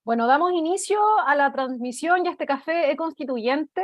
Bueno, damos inicio a la transmisión y a este café e-constituyente.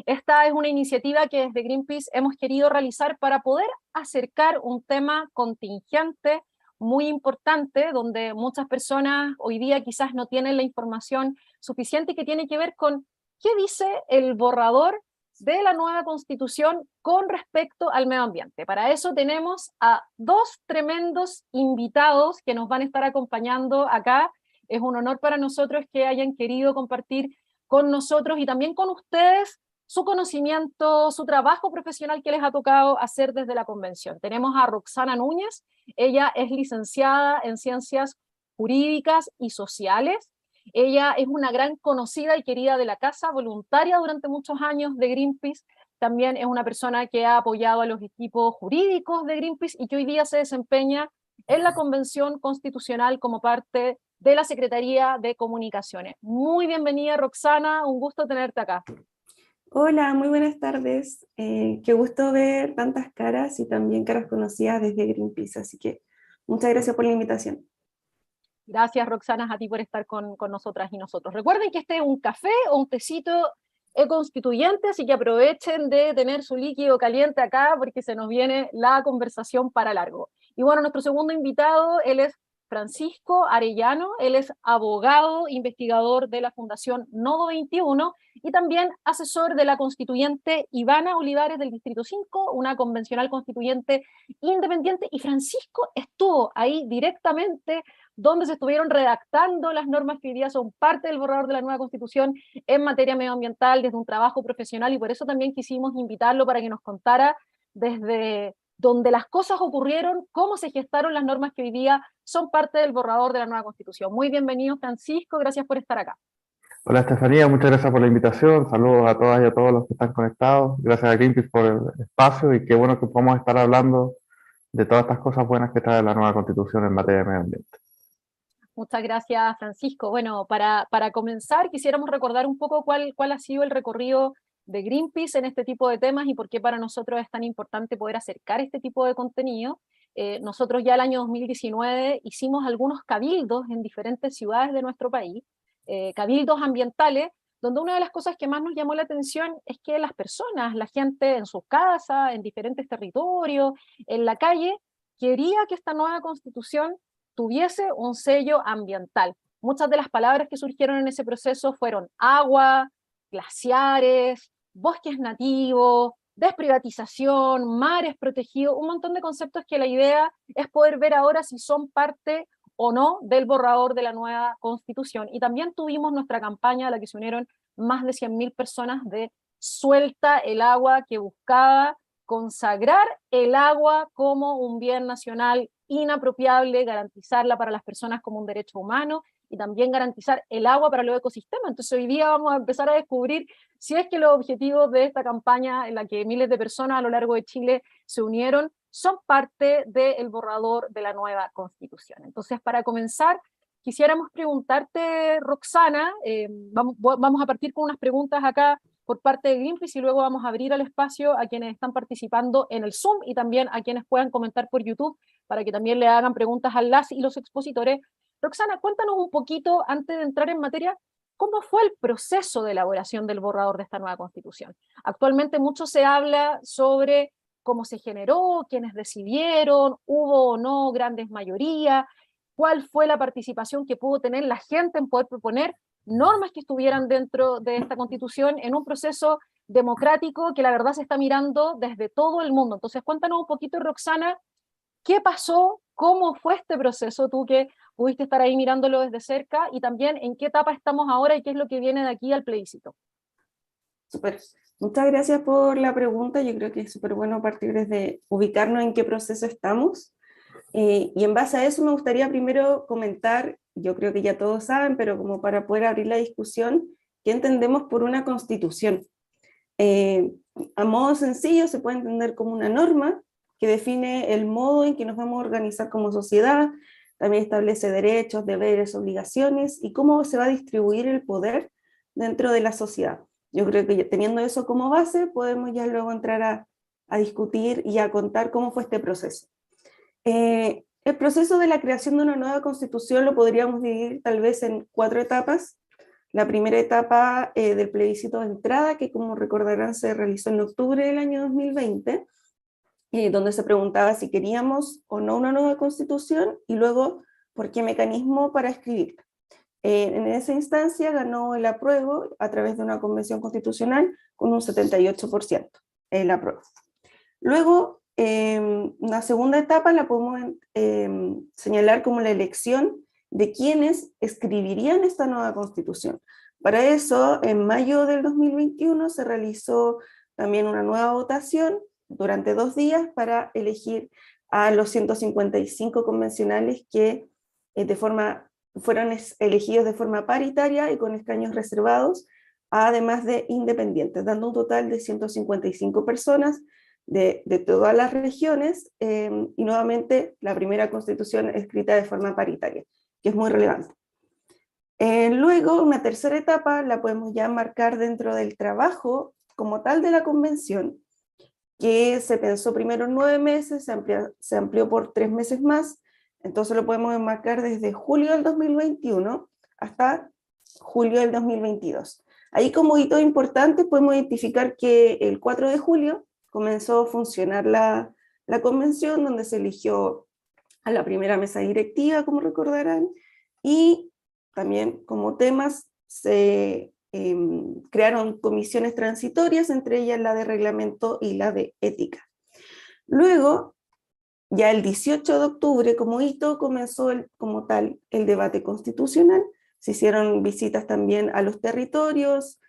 Esta es una iniciativa que desde Greenpeace hemos querido realizar para poder acercar un tema contingente muy importante, donde muchas personas hoy día quizás no tienen la información suficiente y que tiene que ver con qué dice el borrador de la nueva Constitución con respecto al medio ambiente. Para eso tenemos a dos tremendos invitados que nos van a estar acompañando acá. Es un honor para nosotros que hayan querido compartir con nosotros y también con ustedes su conocimiento, su trabajo profesional que les ha tocado hacer desde la convención. Tenemos a Roxana Núñez, ella es licenciada en Ciencias Jurídicas y Sociales. Ella es una gran conocida y querida de la casa, voluntaria durante muchos años de Greenpeace. También es una persona que ha apoyado a los equipos jurídicos de Greenpeace y que hoy día se desempeña en la Convención Constitucional como parte de la Secretaría de Comunicaciones. Muy bienvenida, Roxana, un gusto tenerte acá. Hola, muy buenas tardes. Qué gusto ver tantas caras y también caras conocidas desde Greenpeace, así que muchas gracias por la invitación. Gracias, Roxana, a ti por estar con nosotras y nosotros. Recuerden que este es un café o un tecito constituyente, así que aprovechen de tener su líquido caliente acá porque se nos viene la conversación para largo. Y bueno, nuestro segundo invitado, él es Francisco Arellano, él es abogado, investigador de la Fundación Nodo 21 y también asesor de la constituyente Ivana Olivares del Distrito 5, una convencional constituyente independiente, y Francisco estuvo ahí directamente donde se estuvieron redactando las normas que hoy día son parte del borrador de la nueva Constitución en materia medioambiental desde un trabajo profesional, y por eso también quisimos invitarlo para que nos contara desde donde las cosas ocurrieron, cómo se gestaron las normas que hoy día son parte del borrador de la nueva Constitución. Muy bienvenido, Francisco, gracias por estar acá. Hola Estefanía, muchas gracias por la invitación, saludos a todas y a todos los que están conectados, gracias a Greenpeace por el espacio y qué bueno que podamos estar hablando de todas estas cosas buenas que trae la nueva Constitución en materia de medio ambiente. Muchas gracias, Francisco. Bueno, para comenzar, quisiéramos recordar un poco cuál ha sido el recorrido de Greenpeace en este tipo de temas y por qué para nosotros es tan importante poder acercar este tipo de contenido. Nosotros ya el año 2019 hicimos algunos cabildos en diferentes ciudades de nuestro país, cabildos ambientales, donde una de las cosas que más nos llamó la atención es que las personas, la gente en sus casas, en diferentes territorios, en la calle, quería que esta nueva constitución tuviese un sello ambiental. Muchas de las palabras que surgieron en ese proceso fueron agua, glaciares, bosques nativos, desprivatización, mares protegidos, un montón de conceptos que la idea es poder ver ahora si son parte o no del borrador de la nueva Constitución. Y también tuvimos nuestra campaña a la que se unieron más de 100.000 personas de Suelta el Agua, que buscaba consagrar el agua como un bien nacional inapropiable, garantizarla para las personas como un derecho humano y también garantizar el agua para los ecosistemas. Entonces hoy día vamos a empezar a descubrir si es que los objetivos de esta campaña en la que miles de personas a lo largo de Chile se unieron son parte del borrador de la nueva Constitución. Entonces, para comenzar, quisiéramos preguntarte, Roxana, vamos a partir con unas preguntas acá por parte de Greenpeace y luego vamos a abrir el espacio a quienes están participando en el Zoom y también a quienes puedan comentar por YouTube para que también le hagan preguntas a las y los expositores. Roxana, cuéntanos un poquito, antes de entrar en materia, ¿cómo fue el proceso de elaboración del borrador de esta nueva Constitución? Actualmente mucho se habla sobre cómo se generó, quiénes decidieron, hubo o no grandes mayorías, cuál fue la participación que pudo tener la gente en poder proponer normas que estuvieran dentro de esta Constitución en un proceso democrático que la verdad se está mirando desde todo el mundo. Entonces, cuéntanos un poquito, Roxana, ¿qué pasó? ¿Cómo fue este proceso? Tú que pudiste estar ahí mirándolo desde cerca, y también en qué etapa estamos ahora y qué es lo que viene de aquí al plebiscito. Súper. Muchas gracias por la pregunta. Yo creo que es súper bueno partir desde ubicarnos en qué proceso estamos. Y en base a eso me gustaría primero comentar, yo creo que ya todos saben, pero como para poder abrir la discusión, ¿qué entendemos por una constitución? A modo sencillo se puede entender como una norma que define el modo en que nos vamos a organizar como sociedad, también establece derechos, deberes, obligaciones y cómo se va a distribuir el poder dentro de la sociedad. Yo creo que teniendo eso como base podemos ya luego entrar a discutir y a contar cómo fue este proceso. El proceso de la creación de una nueva constitución lo podríamos dividir tal vez en 4 etapas. La primera etapa del plebiscito de entrada, que como recordarán se realizó en octubre del año 2020, donde se preguntaba si queríamos o no una nueva constitución, y luego por qué mecanismo para escribirla. En esa instancia ganó el apruebo a través de una convención constitucional con un 78% el apruebo. Luego, una segunda etapa la podemos señalar como la elección de quienes escribirían esta nueva constitución. Para eso, en mayo del 2021 se realizó también una nueva votación durante 2 días para elegir a los 155 convencionales que fueron elegidos de forma paritaria y con escaños reservados, además de independientes, dando un total de 155 personas de todas las regiones, y nuevamente la primera constitución escrita de forma paritaria, que es muy relevante. Luego, una tercera etapa la podemos ya marcar dentro del trabajo como tal de la convención, que se pensó primero en 9 meses, se amplió por 3 meses más, entonces lo podemos enmarcar desde julio del 2021 hasta julio del 2022. Ahí como hito importante podemos identificar que el 4 de julio comenzó a funcionar la convención, donde se eligió a la primera mesa directiva, como recordarán, y también como temas se crearon comisiones transitorias, entre ellas la de reglamento y la de ética. Luego, ya el 18 de octubre, como hito, comenzó como tal el debate constitucional. Se hicieron visitas también a los territorios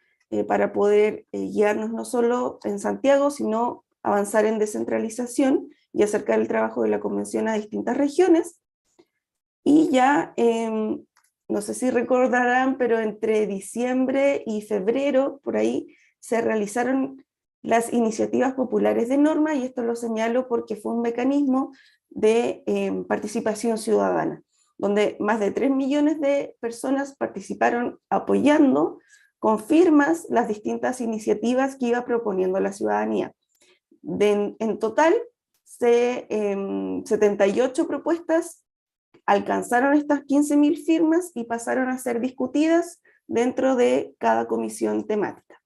para poder guiarnos no solo en Santiago, sino avanzar en descentralización y acercar el trabajo de la convención a distintas regiones. Y ya, no sé si recordarán, pero entre diciembre y febrero, por ahí, se realizaron las iniciativas populares de norma, y esto lo señalo porque fue un mecanismo de participación ciudadana, donde más de 3 millones de personas participaron apoyando con firmas las distintas iniciativas que iba proponiendo la ciudadanía. En total, 78 propuestas alcanzaron estas 15.000 firmas y pasaron a ser discutidas dentro de cada comisión temática.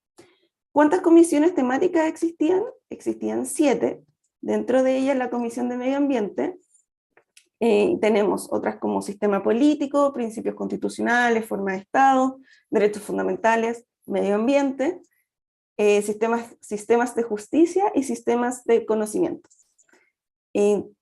¿Cuántas comisiones temáticas existían? Existían 7. Dentro de ellas la Comisión de Medio Ambiente. Tenemos otras como sistema político, principios constitucionales, forma de Estado, derechos fundamentales, medio ambiente, sistemas de justicia y sistemas de conocimientos.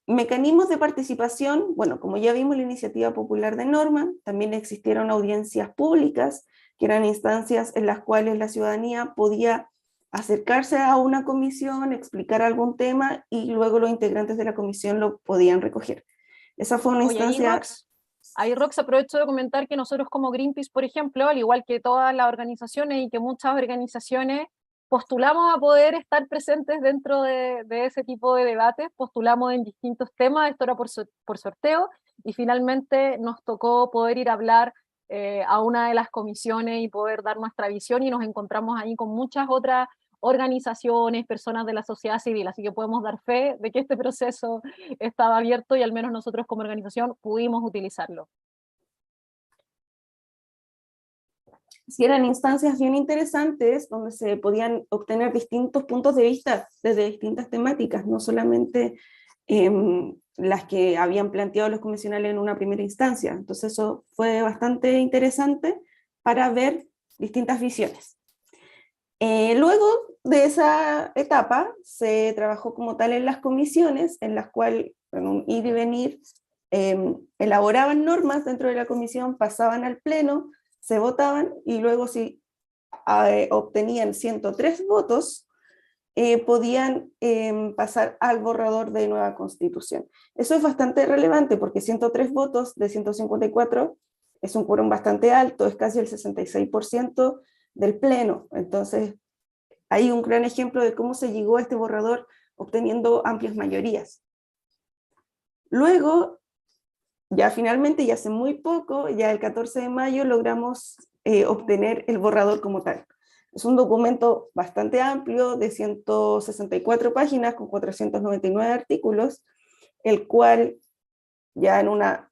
Mecanismos de participación, bueno, como ya vimos la iniciativa popular de norma, también existieron audiencias públicas, que eran instancias en las cuales la ciudadanía podía acercarse a una comisión, explicar algún tema, y luego los integrantes de la comisión lo podían recoger. Esa fue una instancia... Ahí, Rox, aprovecho de comentar que nosotros como Greenpeace, por ejemplo, al igual que todas las organizaciones y que muchas organizaciones, postulamos a poder estar presentes dentro de ese tipo de debates, postulamos en distintos temas, esto era por sorteo, y finalmente nos tocó poder ir a hablar a una de las comisiones y poder dar nuestra visión, y nos encontramos ahí con muchas otras organizaciones, personas de la sociedad civil, así que podemos dar fe de que este proceso estaba abierto y al menos nosotros como organización pudimos utilizarlo. Sí, eran instancias bien interesantes donde se podían obtener distintos puntos de vista desde distintas temáticas, no solamente las que habían planteado los comisionales en una primera instancia. Entonces eso fue bastante interesante para ver distintas visiones. Luego de esa etapa se trabajó como tal en las comisiones, en las cuales, en un ir y venir, elaboraban normas dentro de la comisión, pasaban al pleno, se votaban, y luego si obtenían 103 votos, podían pasar al borrador de nueva constitución. Eso es bastante relevante porque 103 votos de 154 es un quórum bastante alto, es casi el 66% del pleno. Entonces hay un gran ejemplo de cómo se llegó a este borrador obteniendo amplias mayorías. Luego, ya finalmente, ya hace muy poco, ya el 14 de mayo logramos obtener el borrador como tal. Es un documento bastante amplio de 164 páginas con 499 artículos, el cual Ya en una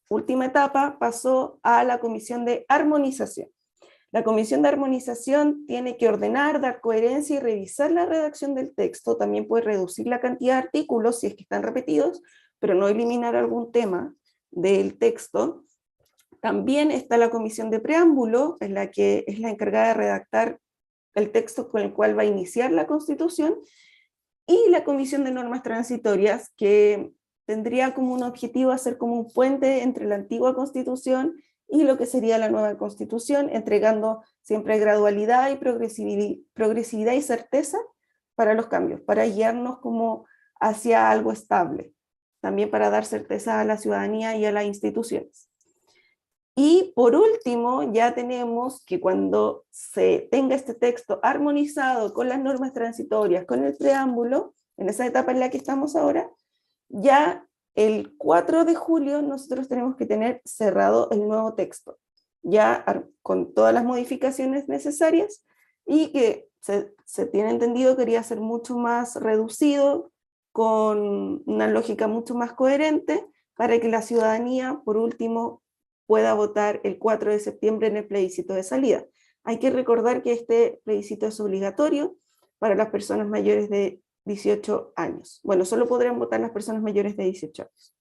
última etapa pasó a la comisión de armonización. La comisión de armonización tiene que ordenar, dar coherencia y revisar la redacción del texto. También puede reducir la cantidad de artículos si es que están repetidos, pero no eliminar algún tema del texto. También está la comisión de preámbulo, en la que es la encargada de redactar el texto con el cual va a iniciar la Constitución, y la comisión de normas transitorias, que tendría como un objetivo hacer como un puente entre la antigua Constitución y lo que sería la nueva Constitución, entregando siempre gradualidad y progresividad y certeza para los cambios, para guiarnos como hacia algo estable, también para dar certeza a la ciudadanía y a las instituciones. Y por último, ya tenemos que cuando se tenga este texto armonizado con las normas transitorias, con el preámbulo, en esa etapa en la que estamos ahora, ya el 4 de julio nosotros tenemos que tener cerrado el nuevo texto, ya con todas las modificaciones necesarias, y que se tiene entendido quería ser mucho más reducido, con una lógica mucho más coherente, para que la ciudadanía, por último, pueda votar el 4 de septiembre en el plebiscito de salida. Hay que recordar que este plebiscito es obligatorio para las personas mayores de 18 años. Bueno, solo podrán votar las personas mayores de 18 años.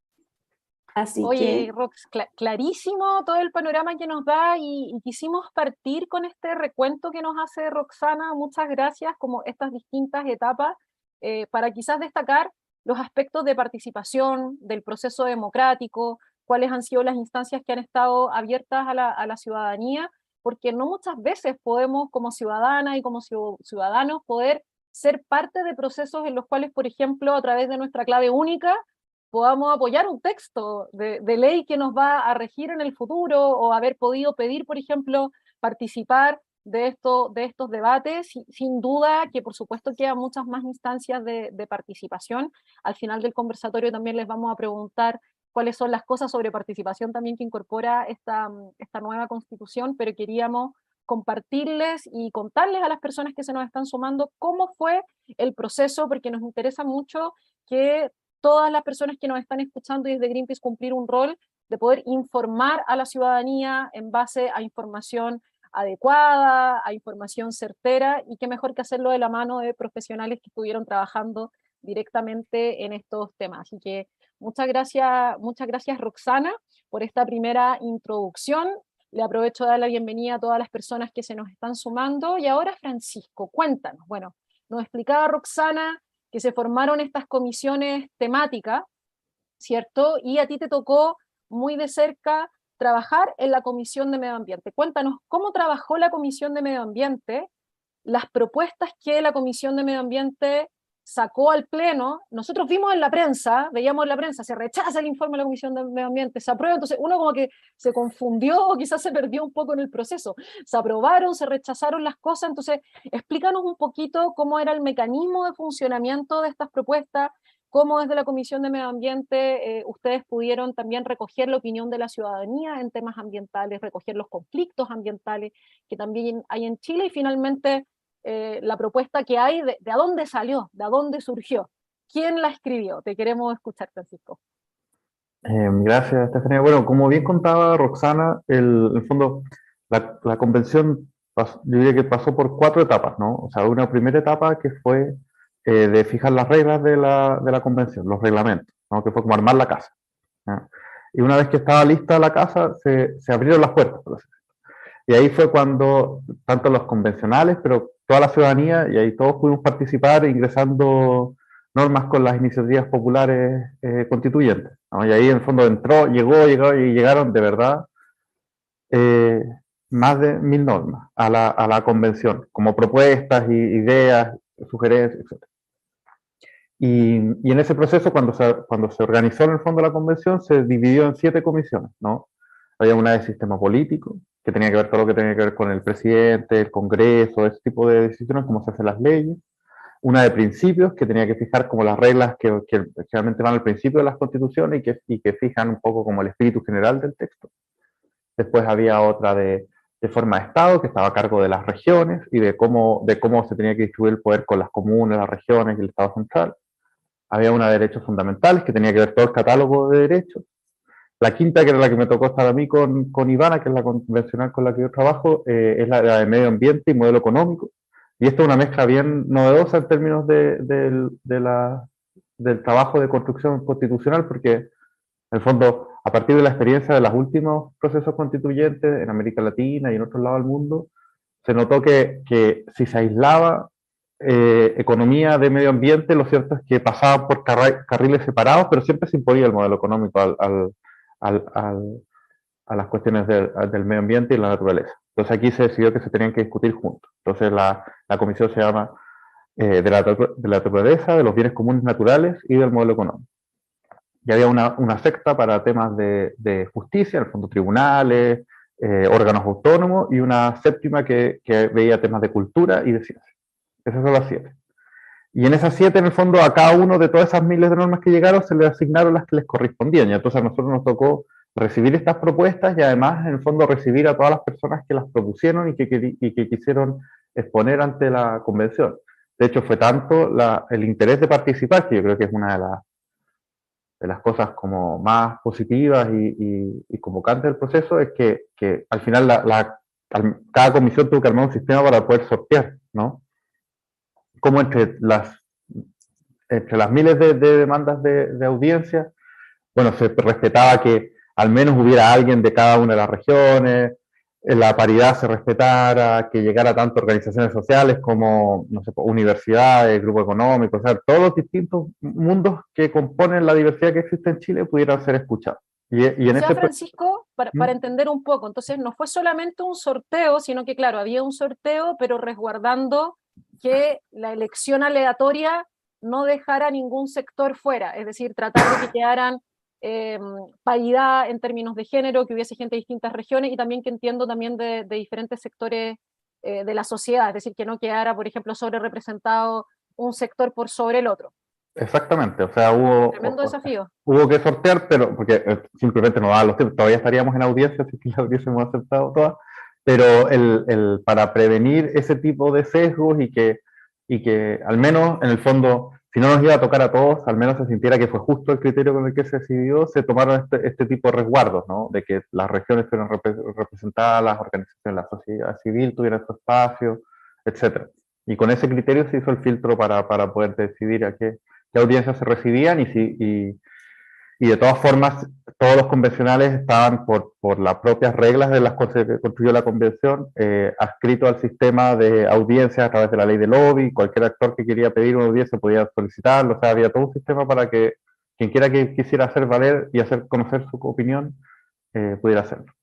Así Oye, que... Rox, clarísimo todo el panorama que nos da, y quisimos partir con este recuento que nos hace Roxana, muchas gracias, como estas distintas etapas, para quizás destacar los aspectos de participación, del proceso democrático, cuáles han sido las instancias que han estado abiertas a la ciudadanía, porque no muchas veces podemos como ciudadanas y como ciudadanos poder ser parte de procesos en los cuales, por ejemplo, a través de nuestra clave única, podamos apoyar un texto de ley que nos va a regir en el futuro, o haber podido pedir, por ejemplo, participar de estos debates. Sin duda que por supuesto quedan muchas más instancias de participación. Al final del conversatorio también les vamos a preguntar cuáles son las cosas sobre participación también que incorpora esta nueva Constitución, pero queríamos compartirles y contarles a las personas que se nos están sumando cómo fue el proceso, porque nos interesa mucho que todas las personas que nos están escuchando y desde Greenpeace cumplir un rol de poder informar a la ciudadanía en base a información adecuada, a información certera, y qué mejor que hacerlo de la mano de profesionales que estuvieron trabajando directamente en estos temas. Así que muchas gracias Roxana por esta primera introducción. Le aprovecho de dar la bienvenida a todas las personas que se nos están sumando. Y ahora, Francisco, cuéntanos. Bueno, nos explicaba Roxana que se formaron estas comisiones temáticas, ¿cierto? Y a ti te tocó muy de cerca trabajar en la Comisión de Medio Ambiente. Cuéntanos cómo trabajó la Comisión de Medio Ambiente, las propuestas que la Comisión de Medio Ambiente sacó al Pleno. Nosotros vimos en la prensa, veíamos en la prensa, se rechaza el informe de la Comisión de Medio Ambiente, se aprueba, entonces uno como que se confundió o quizás se perdió un poco en el proceso. Se aprobaron, se rechazaron las cosas, entonces explícanos un poquito cómo era el mecanismo de funcionamiento de estas propuestas, cómo desde la Comisión de Medio Ambiente ustedes pudieron también recoger la opinión de la ciudadanía en temas ambientales, recoger los conflictos ambientales que también hay en Chile, y finalmente la propuesta que hay, de a dónde salió, de a dónde surgió, quién la escribió. Te queremos escuchar, Francisco. Gracias, Estefanía. Bueno, como bien contaba Roxana, el fondo, la convención, yo diría que pasó por 4 etapas, ¿no? O sea, una primera etapa que fue de fijar las reglas de la convención, los reglamentos, ¿no? Que fue como armar la casa, ¿no? Y una vez que estaba lista la casa, se abrieron las puertas, por así decirlo. Y ahí fue cuando, tanto los convencionales, pero toda la ciudadanía, y ahí todos pudimos participar ingresando normas con las iniciativas populares constituyentes, ¿no? Y ahí en el fondo llegó y llegaron de verdad más de 1000 normas a la convención, como propuestas, ideas, sugerencias, etc. Y en ese proceso, cuando se organizó en el fondo la convención, se dividió en 7 comisiones, ¿no? Había una de sistema político, que tenía que ver todo lo que tenía que ver con el presidente, el Congreso, ese tipo de decisiones, cómo se hacen las leyes. Una de principios, que tenía que fijar como las reglas que realmente van al principio de las constituciones y que fijan un poco como el espíritu general del texto. Después había otra de forma de Estado, que estaba a cargo de las regiones y de cómo se tenía que distribuir el poder con las comunes, las regiones y el Estado central. Había una de derechos fundamentales, que tenía que ver todo el catálogo de derechos. La quinta, que era la que me tocó estar a mí con Ivana, que es la convencional con la que yo trabajo, es la de medio ambiente y modelo económico. Y esto es una mezcla bien novedosa en términos del trabajo de construcción constitucional, porque en el fondo, a partir de la experiencia de los últimos procesos constituyentes en América Latina y en otros lados del mundo, se notó que si se aislaba economía de medio ambiente, lo cierto es que pasaban por carriles separados, pero siempre se imponía el modelo económico a las cuestiones del medio ambiente y la naturaleza. Entonces aquí se decidió que se tenían que discutir juntos. Entonces la comisión se llama de la naturaleza, de los bienes comunes naturales y del modelo económico. Y había una sexta para temas de justicia, en el fondo tribunales, órganos autónomos, y una séptima que veía temas de cultura y de ciencia. Esas son las 7. Y en esas 7, en el fondo, a cada uno de todas esas miles de normas que llegaron, se les asignaron las que les correspondían. Y entonces a nosotros nos tocó recibir estas propuestas y además, en el fondo, recibir a todas las personas que las propusieron y que quisieron exponer ante la convención. De hecho, fue tanto el interés de participar, que yo creo que es una de las cosas como más positivas y convocantes del proceso, es que al final cada comisión tuvo que armar un sistema para poder sortear, ¿no? Como entre las miles de demandas de audiencia, bueno, se respetaba que al menos hubiera alguien de cada una de las regiones, la paridad se respetara, que llegara tanto organizaciones sociales como, no sé, universidades, grupos económicos, o sea, todos los distintos mundos que componen la diversidad que existe en Chile pudieran ser escuchados. Y en Francisco, para entender un poco, entonces no fue solamente un sorteo, sino que claro, había un sorteo, pero resguardando que la elección aleatoria no dejara ningún sector fuera, es decir, tratar de que quedaran paridad en términos de género, que hubiese gente de distintas regiones y también que entiendo también de diferentes sectores de la sociedad, es decir, que no quedara, por ejemplo, sobre representado un sector por sobre el otro. Exactamente, o sea, Tremendo desafío. Hubo que sortear, pero porque simplemente no daban los tiempos, todavía estaríamos en audiencia, así que la hubiésemos aceptado todas, pero para prevenir ese tipo de sesgos y que al menos en el fondo, si no nos iba a tocar a todos, al menos se sintiera que fue justo el criterio con el que se decidió, se tomaron este tipo de resguardos, ¿no? De que las regiones fueran representadas, las organizaciones, la sociedad civil tuvieran su espacio, etc. Y con ese criterio se hizo el filtro para poder decidir a qué audiencias se recibían y de todas formas todos los convencionales estaban por las propias reglas de las que construyó la convención adscritos al sistema de audiencias a través de la ley de lobby. Cualquier actor que quería pedir una audiencia podía solicitarlo, o sea, había todo un sistema para que quien quiera que quisiera hacer valer y hacer conocer su opinión pudiera hacerlo.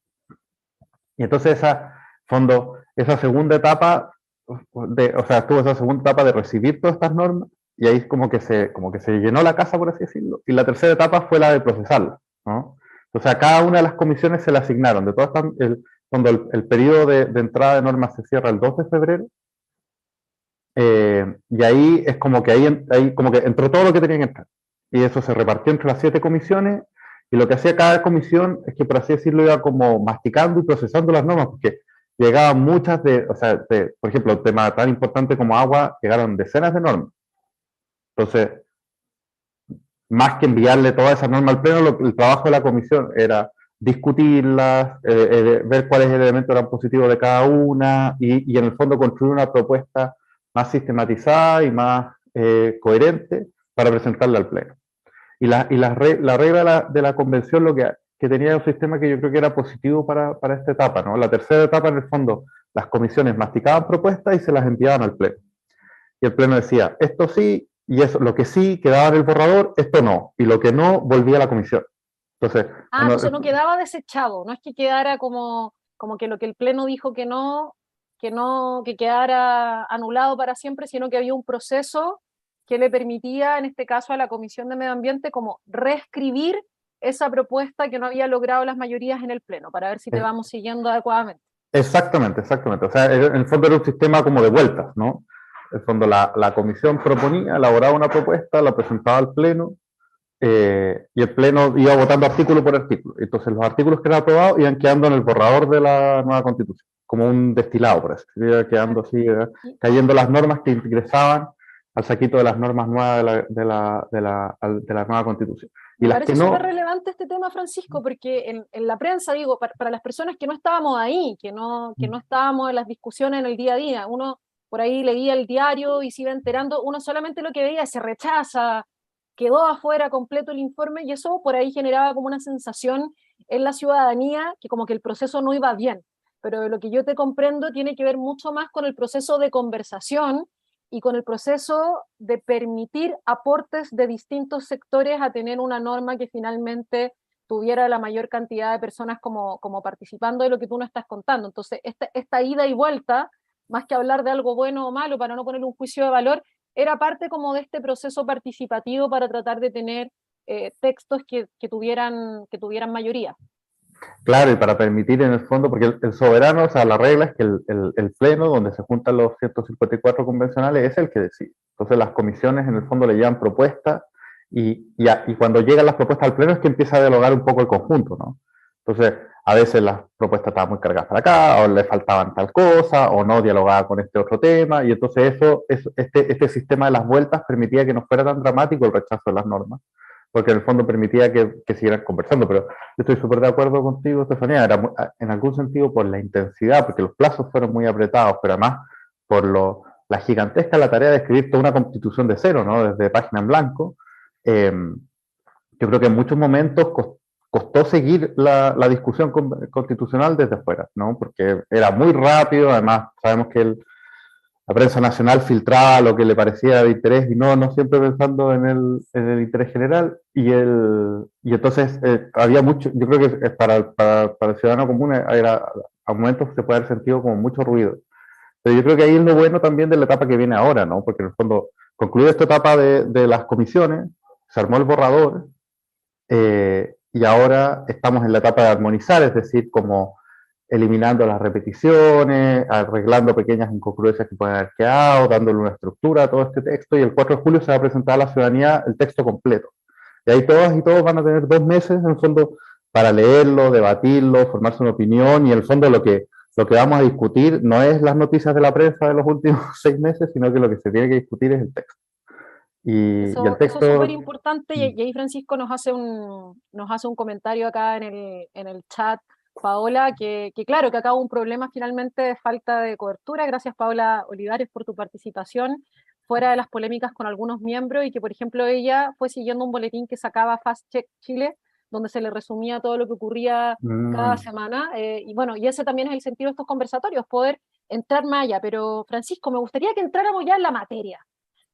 Y entonces esa segunda etapa, estuvo esa segunda etapa de recibir todas estas normas, y ahí como que se llenó la casa, por así decirlo, y la tercera etapa fue la de procesarla, ¿no? Entonces a cada una de las comisiones se le asignaron, cuando el periodo de entrada de normas se cierra el 2 de febrero, y ahí es como que ahí como que entró todo lo que tenía que entrar, y eso se repartió entre las 7 comisiones, y lo que hacía cada comisión es que, por así decirlo, iba como masticando y procesando las normas, porque llegaban muchas por ejemplo, un tema tan importante como agua, llegaron decenas de normas. Entonces, más que enviarle todas esas normas al pleno, el trabajo de la comisión era discutirlas, ver cuáles elementos eran positivos de cada una y en el fondo construir una propuesta más sistematizada y más coherente para presentarla al pleno. Y la regla de la convención lo que tenía un sistema que yo creo que era positivo para esta etapa, ¿no? La tercera etapa, en el fondo, las comisiones masticaban propuestas y se las enviaban al pleno. Y el pleno decía, esto sí, y eso, lo que sí quedaba en el borrador, esto no, y lo que no volvía a la comisión. Entonces, entonces no quedaba desechado, no es que quedara como que lo que el pleno dijo que quedara anulado para siempre, sino que había un proceso que le permitía, en este caso a la Comisión de Medio Ambiente, como reescribir esa propuesta que no había logrado las mayorías en el pleno, para ver si te vamos siguiendo adecuadamente. Exactamente. O sea, en el fondo era un sistema como de vueltas, ¿no? En el fondo la comisión proponía, elaboraba una propuesta, la presentaba al pleno, y el pleno iba votando artículo por artículo. Entonces los artículos que eran aprobados iban quedando en el borrador de la nueva constitución, como un destilado, por así decirlo, iba quedando así, cayendo las normas que ingresaban al saquito de las normas nuevas de la nueva constitución. Y Me las parece que no, súper relevante este tema, Francisco, porque en la prensa, digo, para las personas que no estábamos ahí, que no estábamos en las discusiones en el día a día, uno por ahí leía el diario y se iba enterando, uno solamente lo que veía se rechaza, quedó afuera completo el informe, y eso por ahí generaba como una sensación en la ciudadanía que como que el proceso no iba bien. Pero lo que yo te comprendo tiene que ver mucho más con el proceso de conversación y con el proceso de permitir aportes de distintos sectores a tener una norma que finalmente tuviera la mayor cantidad de personas como participando de lo que tú nos estás contando. Entonces, esta ida y vuelta, más que hablar de algo bueno o malo, para no poner un juicio de valor, era parte como de este proceso participativo para tratar de tener textos que tuvieran mayoría. claro, y para permitir en el fondo, porque el soberano, o sea, la regla es que el pleno, donde se juntan los 154 convencionales, es el que decide. Entonces las comisiones en el fondo le llevan propuestas y cuando llegan las propuestas al pleno es que empieza a dialogar un poco el conjunto, ¿no? Entonces, a veces las propuestas estaban muy cargadas para acá, o le faltaban tal cosa, o no dialogaba con este otro tema, y entonces este sistema de las vueltas permitía que no fuera tan dramático el rechazo de las normas, porque en el fondo permitía que siguieran conversando. Pero yo estoy súper de acuerdo contigo, Estefanía, era en algún sentido por la intensidad, porque los plazos fueron muy apretados, pero además por la gigantesca la tarea de escribir toda una constitución de cero, ¿no? Desde página en blanco. Yo creo que en muchos momentos costó seguir la discusión constitucional desde fuera, ¿no? Porque era muy rápido, además sabemos que la prensa nacional filtraba lo que le parecía de interés y no siempre pensando en el interés general, y entonces había mucho, yo creo que para el ciudadano común a momentos se puede haber sentido como mucho ruido. Pero yo creo que ahí es lo bueno también de la etapa que viene ahora, ¿no? Porque en el fondo concluye esta etapa de las comisiones, se armó el borrador, y ahora estamos en la etapa de armonizar, es decir, como eliminando las repeticiones, arreglando pequeñas incongruencias que pueden haber quedado, dándole una estructura a todo este texto, y el 4 de julio se va a presentar a la ciudadanía el texto completo. Y ahí todas y todos van a tener 2 meses, en el fondo, para leerlo, debatirlo, formarse una opinión, y en el fondo lo que vamos a discutir no es las noticias de la prensa de los últimos 6 meses, sino que lo que se tiene que discutir es el texto. Y el Eso es súper texto... importante, y ahí Francisco nos hace un comentario acá en el chat, Paola, que claro, que acá hubo un problema finalmente de falta de cobertura. Gracias, Paola Olivares, por tu participación, fuera de las polémicas con algunos miembros, y que, por ejemplo, ella fue siguiendo un boletín que sacaba Fast Check Chile, donde se le resumía todo lo que ocurría cada semana, y bueno, y ese también es el sentido de estos conversatorios, poder entrar más allá. Pero, Francisco, me gustaría que entráramos ya en la materia.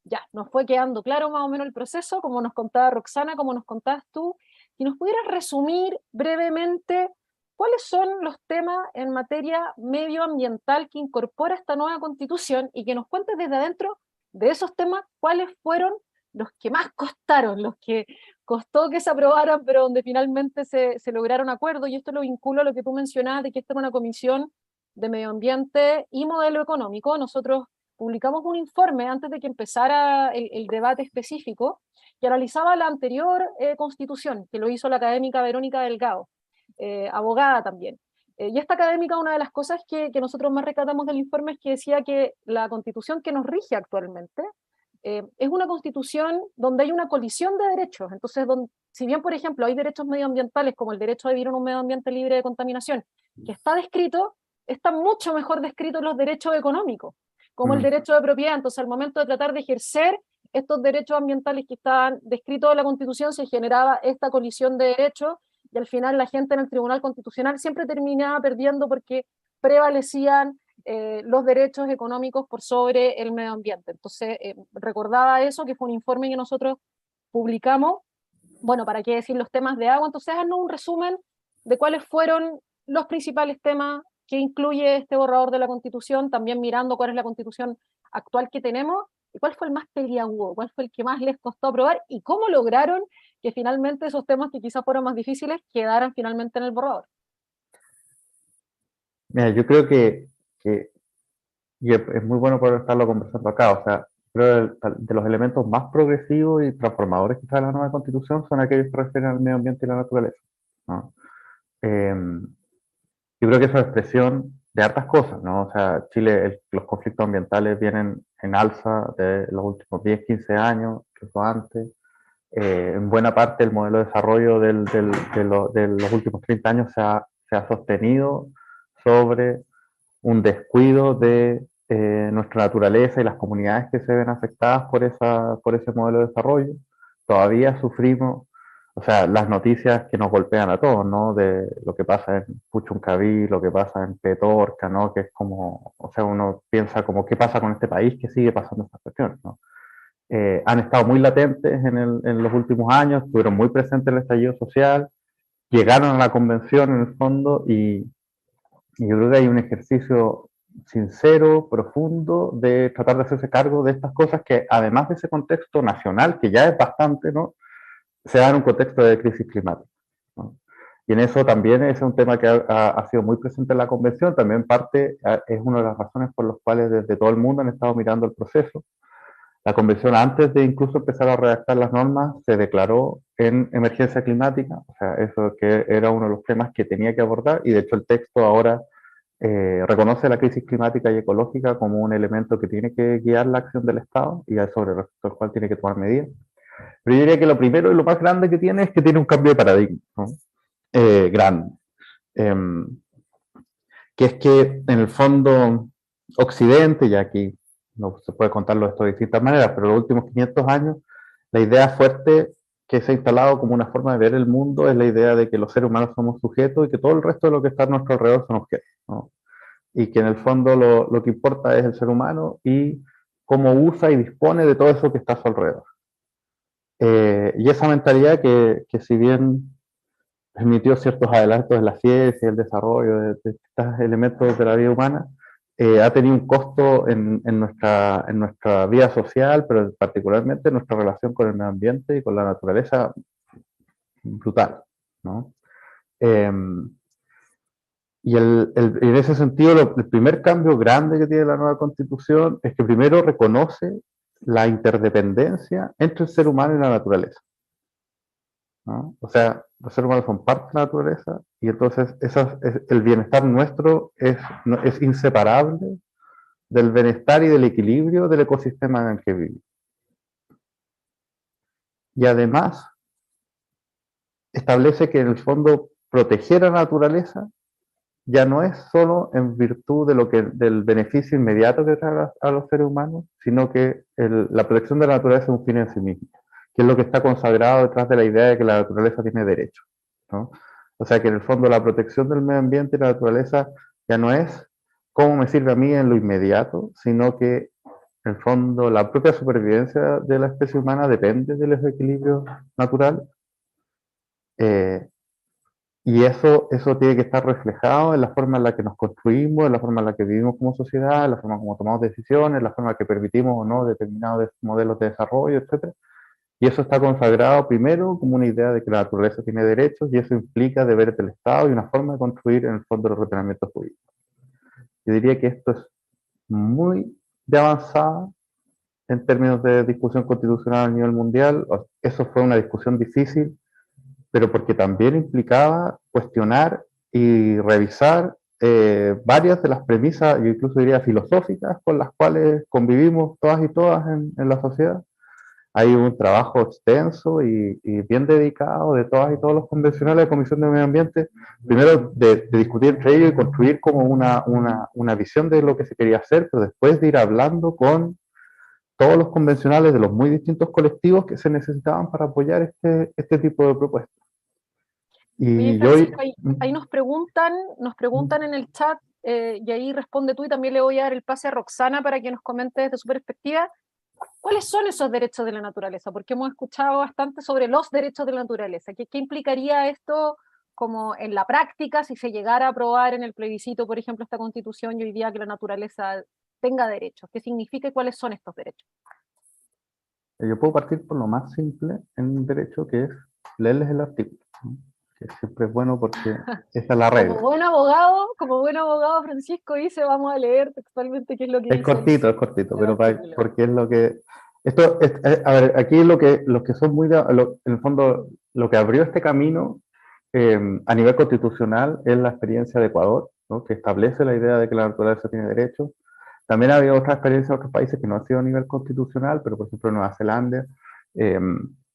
Ya, nos fue quedando claro más o menos el proceso, como nos contaba Roxana, como nos contabas tú, y nos pudieras resumir brevemente cuáles son los temas en materia medioambiental que incorpora esta nueva constitución, y que nos cuentes desde adentro de esos temas cuáles fueron los que más costaron, los que costó que se aprobaran, pero donde finalmente se lograron acuerdos. Y esto lo vinculo a lo que tú mencionabas, de que esta era una comisión de medio ambiente y modelo económico. Nosotros publicamos un informe antes de que empezara el debate específico, que analizaba la anterior constitución, que lo hizo la académica Verónica Delgado, abogada también. Y esta académica, una de las cosas que nosotros más rescatamos del informe es que decía que la constitución que nos rige actualmente es una constitución donde hay una colisión de derechos. Entonces, si bien, por ejemplo, hay derechos medioambientales, como el derecho a vivir en un medio ambiente libre de contaminación, que está descrito, está mucho mejor descrito los derechos económicos, como el derecho de propiedad. Entonces, al momento de tratar de ejercer estos derechos ambientales que estaban descritos en la Constitución, se generaba esta colisión de derechos, y al final la gente en el Tribunal Constitucional siempre terminaba perdiendo porque prevalecían los derechos económicos por sobre el medio ambiente. Entonces, recordaba eso, que fue un informe que nosotros publicamos. Bueno, ¿para qué decir los temas de agua? Entonces, haznos un resumen de cuáles fueron los principales temas que incluye este borrador de la Constitución, también mirando cuál es la Constitución actual que tenemos, y cuál fue el más peliagudo, cuál fue el que más les costó aprobar, y cómo lograron que finalmente esos temas que quizás fueron más difíciles quedaran finalmente en el borrador. Mira, yo creo y es muy bueno poder estarlo conversando acá. O sea, creo que de los elementos más progresivos y transformadores que trae la nueva constitución son aquellos que refieren al medio ambiente y la naturaleza, ¿no? Yo creo que eso es expresión de hartas cosas, ¿no? O sea, Chile, los conflictos ambientales vienen en alza de los últimos 10, 15 años, incluso antes. En buena parte el modelo de desarrollo de los últimos 30 años se ha sostenido sobre un descuido de nuestra naturaleza y las comunidades que se ven afectadas por ese modelo de desarrollo. Todavía sufrimos, o sea, las noticias que nos golpean a todos, ¿no? De lo que pasa en Puchuncaví, lo que pasa en Petorca, ¿no? Que es como, o sea, uno piensa como, ¿qué pasa con este país que sigue pasando estas cuestiones, ¿no? Han estado muy latentes en los últimos años, estuvieron muy presentes en el estallido social, llegaron a la convención en el fondo y yo creo que hay un ejercicio sincero, profundo, de tratar de hacerse cargo de estas cosas que, además de ese contexto nacional, que ya es bastante, ¿no? Se da en un contexto de crisis climática, ¿no? Y en eso también es un tema que ha sido muy presente en la convención, también parte, es una de las razones por las cuales desde todo el mundo han estado mirando el proceso. La convención, antes de incluso empezar a redactar las normas, se declaró en emergencia climática, o sea, eso que era uno de los temas que tenía que abordar, y de hecho el texto ahora reconoce la crisis climática y ecológica como un elemento que tiene que guiar la acción del Estado y sobre respecto al cual tiene que tomar medidas. Pero yo diría que lo primero y lo más grande que tiene es que tiene un cambio de paradigma, ¿no? Grande. Que es que en el fondo Occidente, y aquí no se puede contarlo esto de distintas maneras, pero los últimos 500 años, la idea fuerte que se ha instalado como una forma de ver el mundo es la idea de que los seres humanos somos sujetos y que todo el resto de lo que está a nuestro alrededor son objetos, ¿no? Y que en el fondo lo que importa es el ser humano y cómo usa y dispone de todo eso que está a su alrededor. Y esa mentalidad que si bien permitió ciertos adelantos en la ciencia, el desarrollo de estos elementos de la vida humana, ha tenido un costo en nuestra vida social, pero particularmente en nuestra relación con el medio ambiente y con la naturaleza brutal, ¿no? Y en ese sentido, el primer cambio grande que tiene la nueva Constitución es que primero reconoce la interdependencia entre el ser humano y la naturaleza, ¿no? O sea, los seres humanos son parte de la naturaleza y entonces el bienestar nuestro es inseparable del bienestar y del equilibrio del ecosistema en el que vivimos. Y además establece que en el fondo proteger a la naturaleza ya no es solo en virtud del beneficio inmediato que trae a los seres humanos, sino que la protección de la naturaleza es un fin en sí mismo, que es lo que está consagrado detrás de la idea de que la naturaleza tiene derechos, ¿no? O sea que en el fondo la protección del medio ambiente y la naturaleza ya no es cómo me sirve a mí en lo inmediato, sino que en el fondo la propia supervivencia de la especie humana depende del equilibrio natural. Y eso tiene que estar reflejado en la forma en la que nos construimos, en la forma en la que vivimos como sociedad, en la forma como tomamos decisiones, en la forma en la que permitimos o no determinados modelos de desarrollo, etc. Y eso está consagrado primero como una idea de que la naturaleza tiene derechos y eso implica deberes del Estado y una forma de construir en el fondo los ordenamientos jurídicos. Yo diría que esto es muy de avanzada en términos de discusión constitucional a nivel mundial. Eso fue una discusión difícil, pero porque también implicaba cuestionar y revisar varias de las premisas, yo incluso diría filosóficas, con las cuales convivimos todas y todas en la sociedad. Hay un trabajo extenso y bien dedicado de todas y todos los convencionales de Comisión de Medio Ambiente, primero de discutir entre ellos y construir como una visión de lo que se quería hacer, pero después de ir hablando con todos los convencionales de los muy distintos colectivos que se necesitaban para apoyar este tipo de propuestas. Oye, Y Francisco, ahí nos preguntan en el chat, y ahí responde tú, y también le voy a dar el pase a Roxana para que nos comente desde su perspectiva, ¿cuáles son esos derechos de la naturaleza? Porque hemos escuchado bastante sobre los derechos de la naturaleza. ¿Qué implicaría esto como en la práctica si se llegara a aprobar en el plebiscito, por ejemplo, esta Constitución y hoy día que la naturaleza tenga derechos? ¿Qué significa y cuáles son estos derechos? yo puedo partir por lo más simple en derecho, que es leerles el artículo, ¿no? Que siempre es bueno porque esa es la regla. Como buen abogado, Francisco dice, vamos a leer textualmente qué es lo que dice. Es cortito, pero porque es lo que... a ver, aquí los que son muy... en el fondo, lo que abrió este camino a nivel constitucional es la experiencia de Ecuador, ¿no? Que establece la idea de que la naturaleza tiene derechos. También ha habido otras experiencias en otros países que no han sido a nivel constitucional, pero por ejemplo en Nueva Zelanda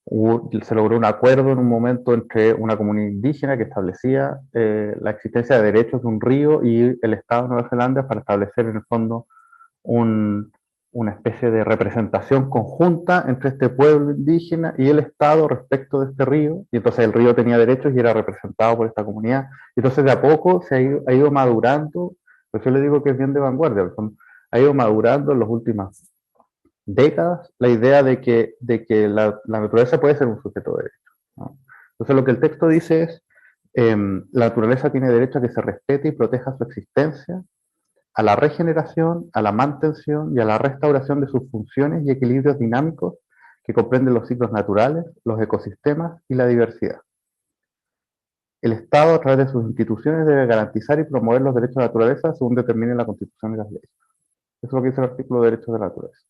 se logró un acuerdo en un momento entre una comunidad indígena que establecía la existencia de derechos de un río y el Estado de Nueva Zelanda para establecer en el fondo una especie de representación conjunta entre este pueblo indígena y el Estado respecto de este río, y entonces el río tenía derechos y era representado por esta comunidad. Y entonces de a poco ha ido madurando, pues yo le digo que es bien de vanguardia, ha ido madurando en las últimas décadas la idea de que la naturaleza puede ser un sujeto de derecho, ¿no? Entonces lo que el texto dice es, la naturaleza tiene derecho a que se respete y proteja su existencia, a la regeneración, a la mantención y a la restauración de sus funciones y equilibrios dinámicos que comprenden los ciclos naturales, los ecosistemas y la diversidad. El Estado, a través de sus instituciones, debe garantizar y promover los derechos de la naturaleza según determinen la Constitución y las leyes. Eso es lo que dice el artículo de derechos de la naturaleza.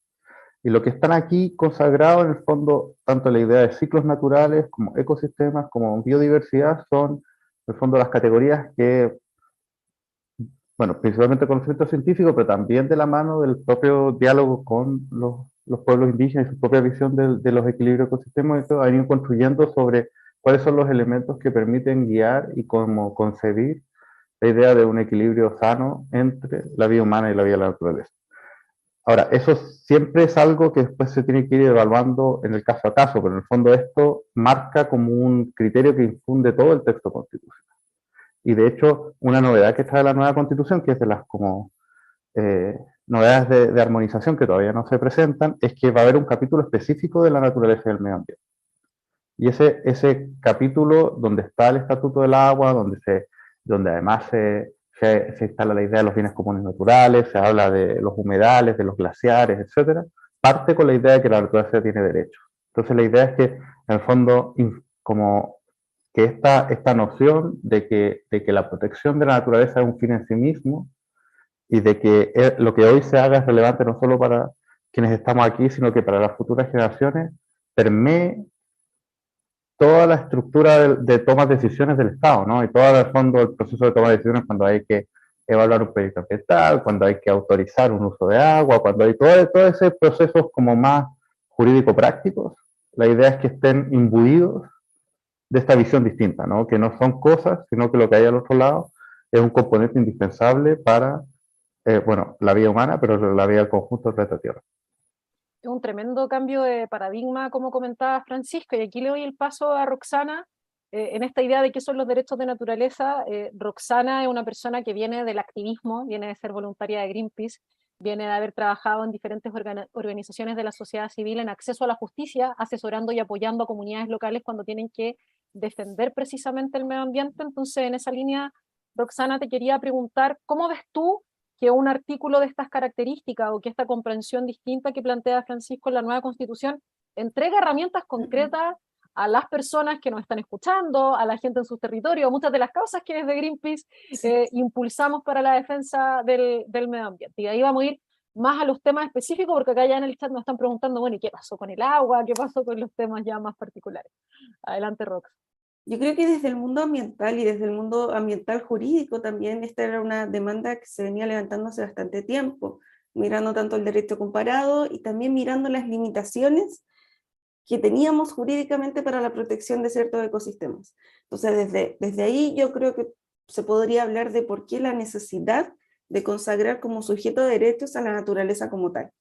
Y lo que están aquí consagrados, en el fondo, tanto la idea de ciclos naturales, como ecosistemas, como biodiversidad, son, en el fondo, las categorías que, bueno, principalmente conocimiento científico, pero también de la mano del propio diálogo con los pueblos indígenas y su propia visión de los equilibrios ecosistémicos, han ido construyendo sobre cuáles son los elementos que permiten guiar y cómo concebir la idea de un equilibrio sano entre la vida humana y la vida de la naturaleza. Ahora, eso siempre es algo que después se tiene que ir evaluando en el caso a caso, pero en el fondo esto marca como un criterio que infunde todo el texto constitucional. Y de hecho, una novedad que está de la nueva Constitución, que es de las como novedades de armonización que todavía no se presentan, es que va a haber un capítulo específico de la naturaleza y del medio ambiente. Y ese capítulo donde está el Estatuto del Agua, donde además se instala la idea de los bienes comunes naturales, se habla de los humedales, de los glaciares, etc., parte con la idea de que la naturaleza tiene derechos. Entonces la idea es que, en el fondo, como que esta noción de que la protección de la naturaleza es un fin en sí mismo y de que lo que hoy se haga es relevante no solo para quienes estamos aquí, sino que para las futuras generaciones, permee toda la estructura de toma de decisiones del Estado, ¿no? Y todo el fondo el proceso de toma de decisiones cuando hay que evaluar un proyecto ambiental, cuando hay que autorizar un uso de agua, cuando hay todo ese procesos como más jurídico-prácticos, la idea es que estén imbuidos de esta visión distinta, ¿no? Que no son cosas, sino que lo que hay al otro lado es un componente indispensable para, bueno, la vida humana, pero la vida del conjunto del planeta Tierra. Es un tremendo cambio de paradigma, como comentaba Francisco, y aquí le doy el paso a Roxana, en esta idea de qué son los derechos de naturaleza. Roxana es una persona que viene del activismo, viene de ser voluntaria de Greenpeace, viene de haber trabajado en diferentes organizaciones de la sociedad civil en acceso a la justicia, asesorando y apoyando a comunidades locales cuando tienen que defender precisamente el medio ambiente. Entonces, en esa línea, Roxana, te quería preguntar, ¿cómo ves tú que un artículo de estas características o que esta comprensión distinta que plantea Francisco en la nueva Constitución entrega herramientas concretas a las personas que nos están escuchando, a la gente en sus territorios, muchas de las causas que desde Greenpeace impulsamos para la defensa del medio ambiente? Y ahí vamos a ir más a los temas específicos, porque acá ya en el chat nos están preguntando, bueno, ¿y qué pasó con el agua? ¿Qué pasó con los temas ya más particulares? Adelante, Rox. Yo creo que desde el mundo ambiental y desde el mundo ambiental jurídico también esta era una demanda que se venía levantando hace bastante tiempo, mirando tanto el derecho comparado y también mirando las limitaciones que teníamos jurídicamente para la protección de ciertos ecosistemas. Entonces desde ahí yo creo que se podría hablar de por qué la necesidad de consagrar como sujeto de derechos a la naturaleza como tal.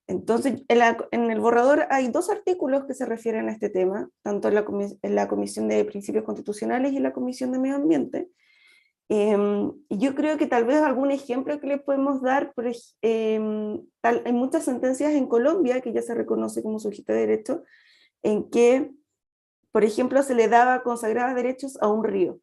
Entonces, en el borrador hay dos artículos que se refieren a este tema, tanto en la Comisión de Principios Constitucionales y en la Comisión de Medio Ambiente. Y yo creo que tal vez algún ejemplo que le podemos dar, hay muchas sentencias en Colombia que ya se reconoce como sujeto de derecho, en que, por ejemplo, se le consagraba derechos a un río,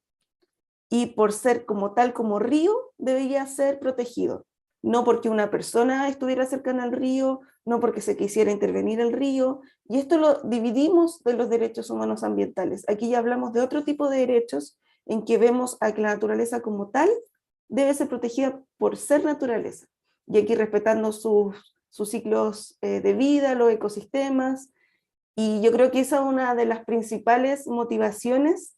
y por ser como tal como río, debía ser protegido. No porque una persona estuviera cercana al río, no porque se quisiera intervenir el río, y esto lo dividimos de los derechos humanos ambientales. Aquí ya hablamos de otro tipo de derechos en que vemos a que la naturaleza como tal debe ser protegida por ser naturaleza, y aquí respetando sus ciclos de vida, los ecosistemas, y yo creo que esa es una de las principales motivaciones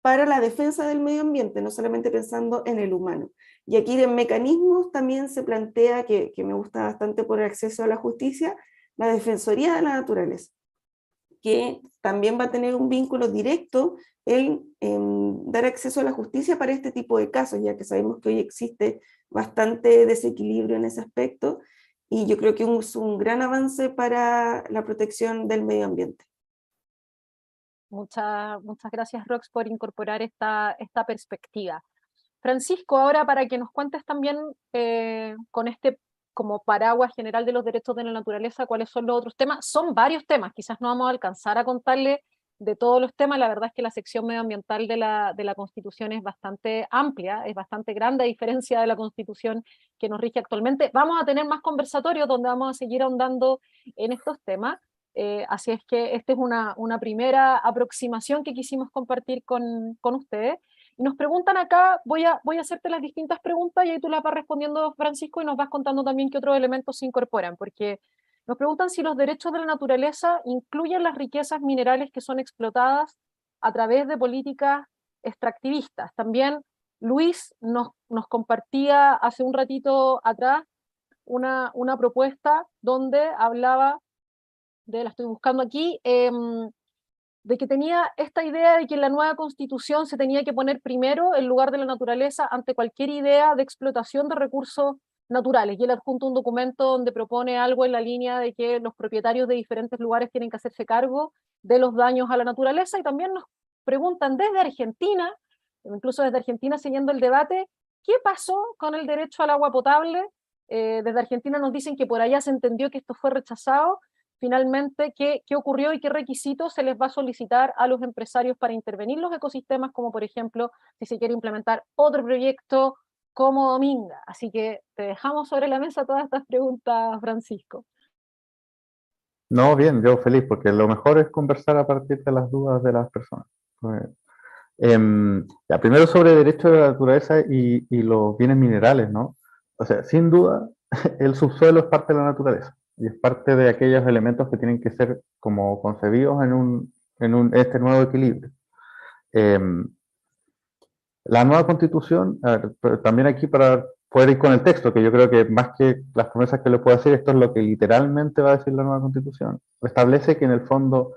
para la defensa del medio ambiente, no solamente pensando en el humano. Y aquí en mecanismos también se plantea, que me gusta bastante por el acceso a la justicia, la Defensoría de la Naturaleza. que también va a tener un vínculo directo en dar acceso a la justicia para este tipo de casos, ya que sabemos que hoy existe bastante desequilibrio en ese aspecto, y yo creo que es un gran avance para la protección del medio ambiente. Muchas gracias, Rox, por incorporar esta perspectiva. Francisco, ahora para que nos cuentes también con este como paraguas general de los derechos de la naturaleza, cuáles son los otros temas. Son varios temas, quizás no vamos a alcanzar a contarle de todos los temas. La verdad es que la sección medioambiental de la Constitución es bastante amplia, es bastante grande a diferencia de la Constitución que nos rige actualmente. Vamos a tener más conversatorios donde vamos a seguir ahondando en estos temas. Así es que esta es una primera aproximación que quisimos compartir con ustedes. Y nos preguntan acá, voy a hacerte las distintas preguntas y ahí tú las vas respondiendo, Francisco, y nos vas contando también qué otros elementos se incorporan, porque nos preguntan si los derechos de la naturaleza incluyen las riquezas minerales que son explotadas a través de políticas extractivistas. También Luis nos compartía hace un ratito atrás una propuesta donde hablaba la estoy buscando aquí, de que tenía esta idea de que en la nueva constitución se tenía que poner primero el lugar de la naturaleza ante cualquier idea de explotación de recursos naturales. Y él adjunta un documento donde propone algo en la línea de que los propietarios de diferentes lugares tienen que hacerse cargo de los daños a la naturaleza. Y también nos preguntan desde Argentina, incluso desde Argentina siguiendo el debate, ¿qué pasó con el derecho al agua potable? Desde Argentina nos dicen que por allá se entendió que esto fue rechazado. Finalmente, ¿qué ocurrió y qué requisitos se les va a solicitar a los empresarios para intervenir los ecosistemas, como por ejemplo, si se quiere implementar otro proyecto como Dominga? Así que te dejamos sobre la mesa todas estas preguntas, Francisco. No, bien, yo feliz, porque lo mejor es conversar a partir de las dudas de las personas. Ya, primero sobre derecho de la naturaleza y los bienes minerales, ¿no? O sea, sin duda, el subsuelo es parte de la naturaleza y es parte de aquellos elementos que tienen que ser como concebidos en este nuevo equilibrio. La nueva constitución, a ver, pero también aquí para poder ir con el texto, que yo creo que más que las promesas que le puedo decir, esto es lo que literalmente va a decir la nueva constitución, establece que en el fondo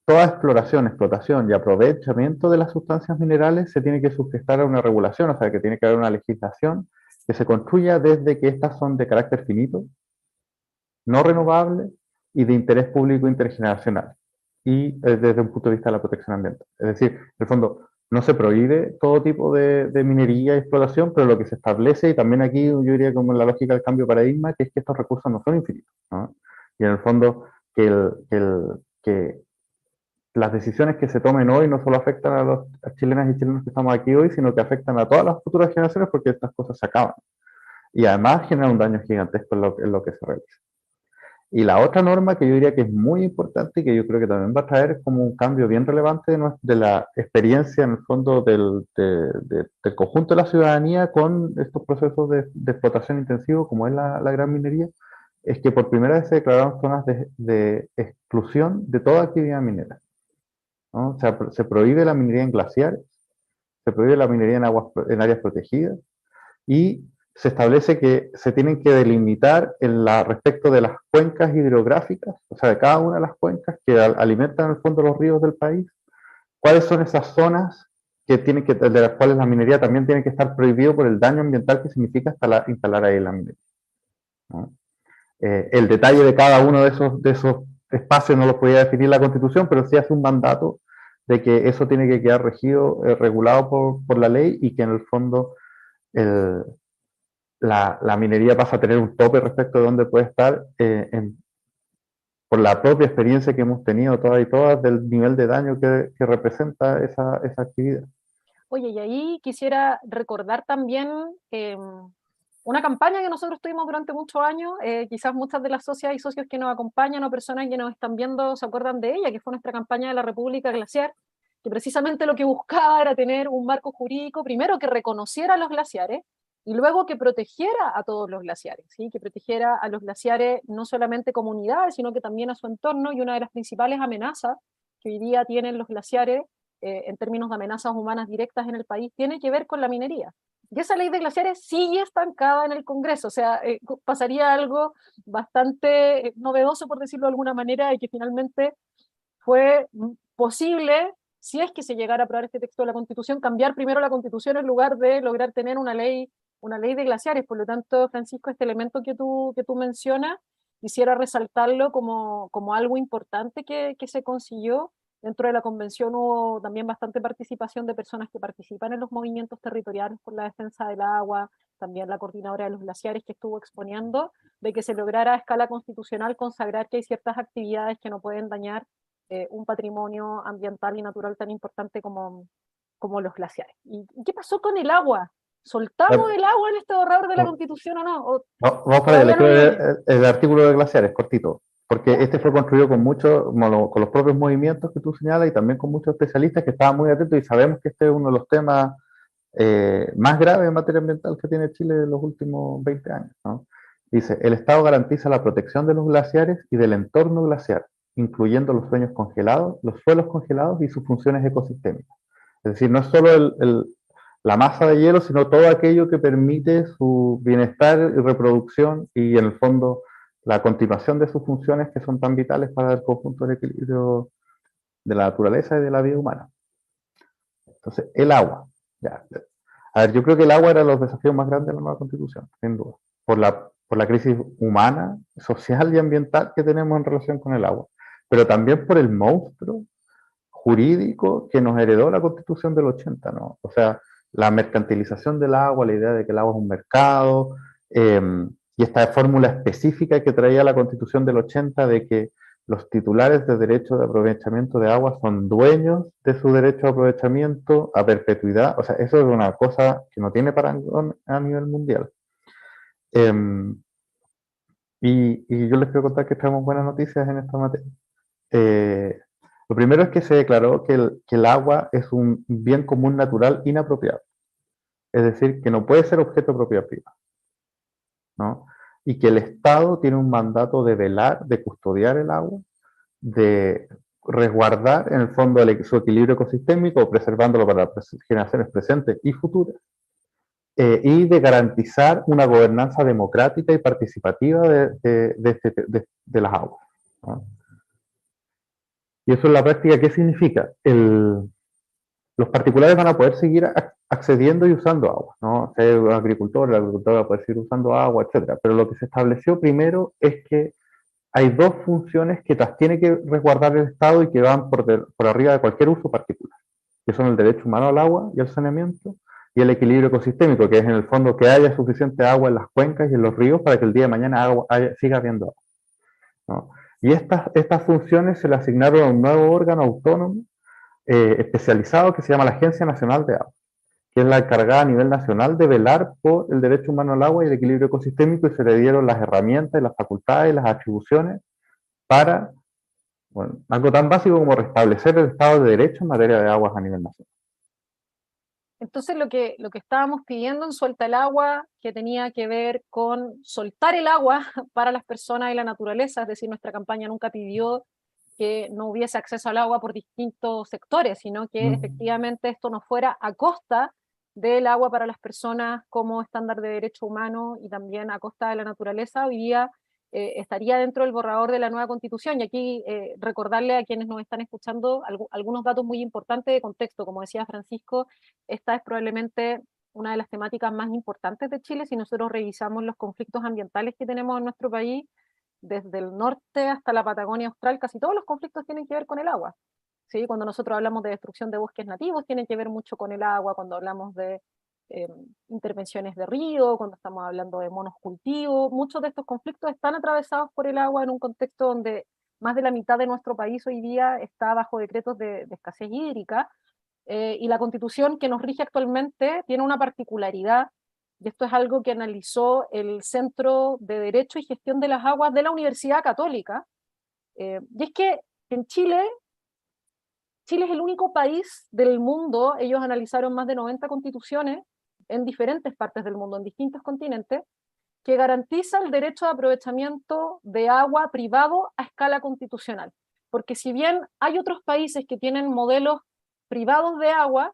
toda exploración, explotación y aprovechamiento de las sustancias minerales se tiene que sujetar a una regulación, o sea que tiene que haber una legislación que se construya desde que estas son de carácter finito, no renovable y de interés público intergeneracional, y desde un punto de vista de la protección ambiental. Es decir, en el fondo, no se prohíbe todo tipo de minería y explotación, pero lo que se establece, y también aquí yo diría como en la lógica del cambio de paradigma, que es que estos recursos no son infinitos, ¿no? Y en el fondo, que las decisiones que se tomen hoy no solo afectan a los chilenas y chilenos que estamos aquí hoy, sino que afectan a todas las futuras generaciones porque estas cosas se acaban. Y además generan un daño gigantesco en lo que se realiza. Y la otra norma que yo diría que es muy importante y que yo creo que también va a traer como un cambio bien relevante de la experiencia en el fondo del conjunto de la ciudadanía con estos procesos de explotación intensivo como es la gran minería, es que por primera vez se declararon zonas de exclusión de toda actividad minera, ¿no? O sea, se prohíbe la minería en glaciares, se prohíbe la minería en áreas protegidas y se establece que se tienen que delimitar respecto de las cuencas hidrográficas, o sea, de cada una de las cuencas que alimentan en el fondo los ríos del país, cuáles son esas zonas de las cuales la minería también tiene que estar prohibido por el daño ambiental que significa instalar ahí la minería, ¿no? El detalle de cada uno de esos espacios no los podía definir la Constitución, pero sí hace un mandato de que eso tiene que quedar regido, regulado por la ley y que en el fondo la minería pasa a tener un tope respecto de dónde puede estar por la propia experiencia que hemos tenido todas y todas del nivel de daño que representa esa actividad. Oye, y ahí quisiera recordar también una campaña que nosotros tuvimos durante muchos años, quizás muchas de las socias y socios que nos acompañan o personas que nos están viendo se acuerdan de ella, que fue nuestra campaña de la República Glaciar, que precisamente lo que buscaba era tener un marco jurídico, primero que reconociera a los glaciares, y luego que protegiera a todos los glaciares, ¿sí? Que protegiera a los glaciares no solamente como unidades, sino que también a su entorno, y una de las principales amenazas que hoy día tienen los glaciares en términos de amenazas humanas directas en el país, tiene que ver con la minería. Y esa ley de glaciares sigue estancada en el Congreso, o sea, pasaría algo bastante novedoso, por decirlo de alguna manera, de que finalmente fue posible, si es que se llegara a aprobar este texto de la Constitución, cambiar primero la Constitución en lugar de lograr tener una ley de glaciares. Por lo tanto, Francisco, este elemento que tú mencionas, quisiera resaltarlo como algo importante que se consiguió. Dentro de la convención hubo también bastante participación de personas que participan en los movimientos territoriales por la defensa del agua, también la coordinadora de los glaciares que estuvo exponiendo, de que se lograra a escala constitucional consagrar que hay ciertas actividades que no pueden dañar un patrimonio ambiental y natural tan importante como los glaciares. ¿Y qué pasó con el agua? ¿Soltamos el agua en este borrador de la Constitución o no? ¿O vamos para allá, el artículo de glaciares, cortito, porque este fue construido con con los propios movimientos que tú señalas y también con muchos especialistas que estaban muy atentos y sabemos que este es uno de los temas más graves en materia ambiental que tiene Chile en los últimos 20 años, ¿no? Dice, el Estado garantiza la protección de los glaciares y del entorno glaciar, incluyendo los suelos congelados y sus funciones ecosistémicas. Es decir, no es solo la masa de hielo, sino todo aquello que permite su bienestar y reproducción y, en el fondo, la continuación de sus funciones que son tan vitales para el conjunto del equilibrio de la naturaleza y de la vida humana. Entonces, el agua. Ya. A ver, yo creo que el agua era los desafíos más grandes de la nueva Constitución, sin duda, por la crisis humana, social y ambiental que tenemos en relación con el agua, pero también por el monstruo jurídico que nos heredó la Constitución del 80, ¿no? O sea, la mercantilización del agua, la idea de que el agua es un mercado, y esta fórmula específica que traía la Constitución del 80 de que los titulares de derecho de aprovechamiento de agua son dueños de su derecho a aprovechamiento a perpetuidad. O sea, eso es una cosa que no tiene parangón a nivel mundial. Y yo les quiero contar que traemos buenas noticias en esta materia. Lo primero es que se declaró que el agua es un bien común natural inapropiado. Es decir, que no puede ser objeto de propiedad privada, ¿no? Y que el Estado tiene un mandato de velar, de custodiar el agua, de resguardar en el fondo su equilibrio ecosistémico, preservándolo para las generaciones presentes y futuras, y de garantizar una gobernanza democrática y participativa de las aguas, ¿no? Y eso en la práctica, ¿qué significa? Los particulares van a poder seguir accediendo y usando agua, ¿no? Si hay un agricultor, el agricultor va a poder seguir usando agua, etc. Pero lo que se estableció primero es que hay dos funciones que las tiene que resguardar el Estado y que van por arriba de cualquier uso particular, que son el derecho humano al agua y al saneamiento, y el equilibrio ecosistémico, que es en el fondo que haya suficiente agua en las cuencas y en los ríos para que el día de mañana siga habiendo agua, ¿no? Y estas funciones se le asignaron a un nuevo órgano autónomo especializado que se llama la Agencia Nacional de Agua, que es la encargada a nivel nacional de velar por el derecho humano al agua y el equilibrio ecosistémico, y se le dieron las herramientas, las facultades y las atribuciones para, bueno, algo tan básico como restablecer el Estado de Derecho en materia de aguas a nivel nacional. Entonces lo que estábamos pidiendo en Suelta el Agua, que tenía que ver con soltar el agua para las personas y la naturaleza, es decir, nuestra campaña nunca pidió que no hubiese acceso al agua por distintos sectores, sino que efectivamente esto no fuera a costa del agua para las personas como estándar de derecho humano y también a costa de la naturaleza. Hoy día estaría dentro del borrador de la nueva Constitución, y aquí recordarle a quienes nos están escuchando algunos datos muy importantes de contexto. Como decía Francisco, esta es probablemente una de las temáticas más importantes de Chile. Si nosotros revisamos los conflictos ambientales que tenemos en nuestro país, desde el norte hasta la Patagonia Austral, casi todos los conflictos tienen que ver con el agua, ¿sí? Cuando nosotros hablamos de destrucción de bosques nativos, tiene que ver mucho con el agua. Cuando hablamos de intervenciones de río, cuando estamos hablando de monocultivos, muchos de estos conflictos están atravesados por el agua en un contexto donde más de la mitad de nuestro país hoy día está bajo decretos de escasez hídrica, y la Constitución que nos rige actualmente tiene una particularidad, y esto es algo que analizó el Centro de Derecho y Gestión de las Aguas de la Universidad Católica, y es que en Chile es el único país del mundo. Ellos analizaron más de 90 constituciones en diferentes partes del mundo, en distintos continentes, que garantiza el derecho de aprovechamiento de agua privado a escala constitucional. Porque si bien hay otros países que tienen modelos privados de agua,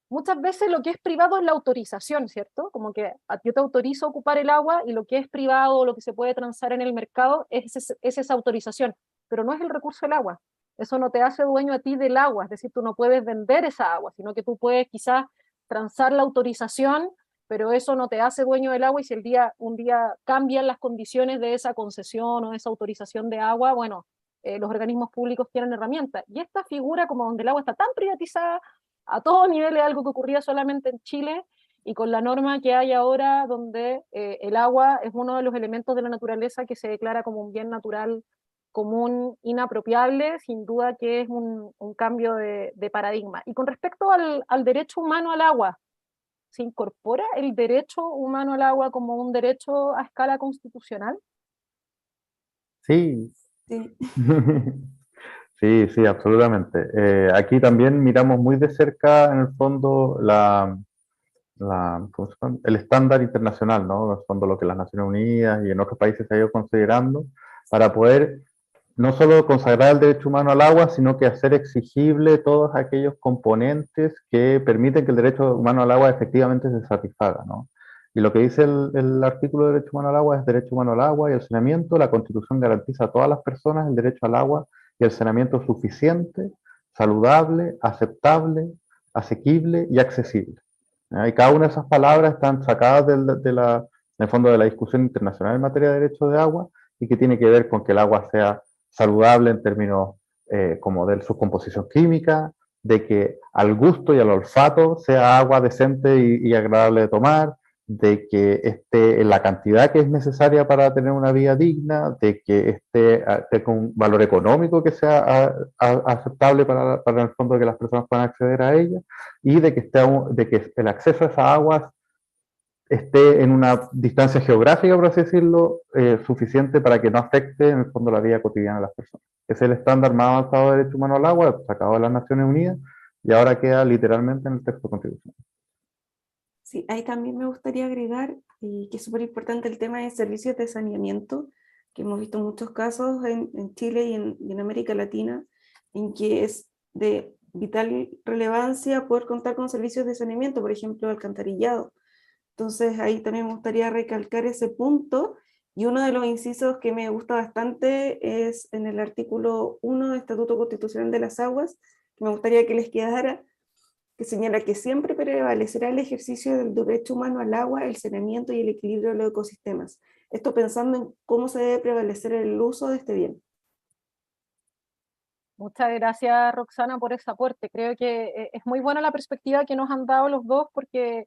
muchas veces lo que es privado es la autorización, ¿cierto? Como que yo te autorizo a ocupar el agua, y lo que es privado, lo que se puede transar en el mercado, es esa autorización, pero no es el recurso del agua. Eso no te hace dueño a ti del agua, es decir, tú no puedes vender esa agua, sino que tú puedes quizás transar la autorización, pero eso no te hace dueño del agua, y si un día cambian las condiciones de esa concesión o esa autorización de agua, bueno, los organismos públicos tienen herramientas. Y esta figura, como donde el agua está tan privatizada, a todo nivel es algo que ocurría solamente en Chile, y con la norma que hay ahora, donde el agua es uno de los elementos de la naturaleza que se declara como un bien natural común inapropiable, sin duda que es un cambio de paradigma. Y con respecto al derecho humano al agua, ¿se incorpora el derecho humano al agua como un derecho a escala constitucional? Sí, Sí. sí, sí, absolutamente. Aquí también miramos muy de cerca, en el fondo, ¿cómo se llama? El estándar internacional, ¿no? En el fondo, lo que las Naciones Unidas y en otros países se ha ido considerando para poder no solo consagrar el derecho humano al agua, sino que hacer exigible todos aquellos componentes que permiten que el derecho humano al agua efectivamente se satisfaga, ¿no? Y lo que dice el artículo de derecho humano al agua es derecho humano al agua y el saneamiento. La Constitución garantiza a todas las personas el derecho al agua y el saneamiento suficiente, saludable, aceptable, asequible y accesible. Y cada una de esas palabras están sacadas en el fondo de la discusión internacional en materia de derecho de agua, y que tiene que ver con que el agua sea saludable en términos como de su composición química, de que al gusto y al olfato sea agua decente y agradable de tomar, de que esté en la cantidad que es necesaria para tener una vida digna, de que esté con un valor económico que sea aceptable para el fondo que las personas puedan acceder a ella, y de que el acceso a esas aguas esté en una distancia geográfica, por así decirlo, suficiente para que no afecte en el fondo la vida cotidiana de las personas. Es el estándar más avanzado de derecho humano al agua, sacado de las Naciones Unidas, y ahora queda literalmente en el texto constitucional. Sí, ahí también me gustaría agregar que es súper importante el tema de servicios de saneamiento, que hemos visto muchos casos en Chile y en América Latina, en que es de vital relevancia poder contar con servicios de saneamiento, por ejemplo, alcantarillado. Entonces ahí también me gustaría recalcar ese punto, y uno de los incisos que me gusta bastante es en el artículo 1 del Estatuto Constitucional de las Aguas, que me gustaría que les quedara, que señala que siempre prevalecerá el ejercicio del derecho humano al agua, el saneamiento y el equilibrio de los ecosistemas. Esto pensando en cómo se debe prevalecer el uso de este bien. Muchas gracias, Roxana, por ese aporte. Creo que es muy buena la perspectiva que nos han dado los dos, porque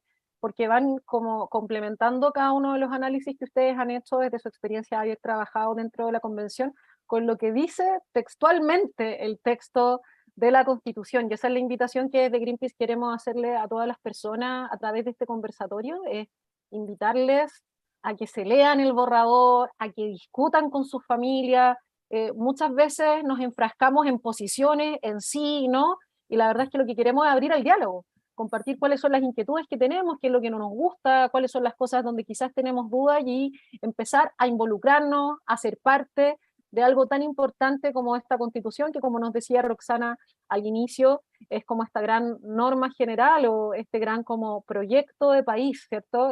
van como complementando cada uno de los análisis que ustedes han hecho desde su experiencia de haber trabajado dentro de la convención, con lo que dice textualmente el texto de la Constitución. Y esa es la invitación que desde Greenpeace queremos hacerle a todas las personas a través de este conversatorio, es invitarles a que se lean el borrador, a que discutan con sus familias. Muchas veces nos enfrascamos en posiciones, en sí y no, y la verdad es que lo que queremos es abrir el diálogo, compartir cuáles son las inquietudes que tenemos, qué es lo que no nos gusta, cuáles son las cosas donde quizás tenemos dudas, y empezar a involucrarnos, a ser parte de algo tan importante como esta Constitución, que, como nos decía Roxana al inicio, es como esta gran norma general o este gran como proyecto de país, ¿cierto?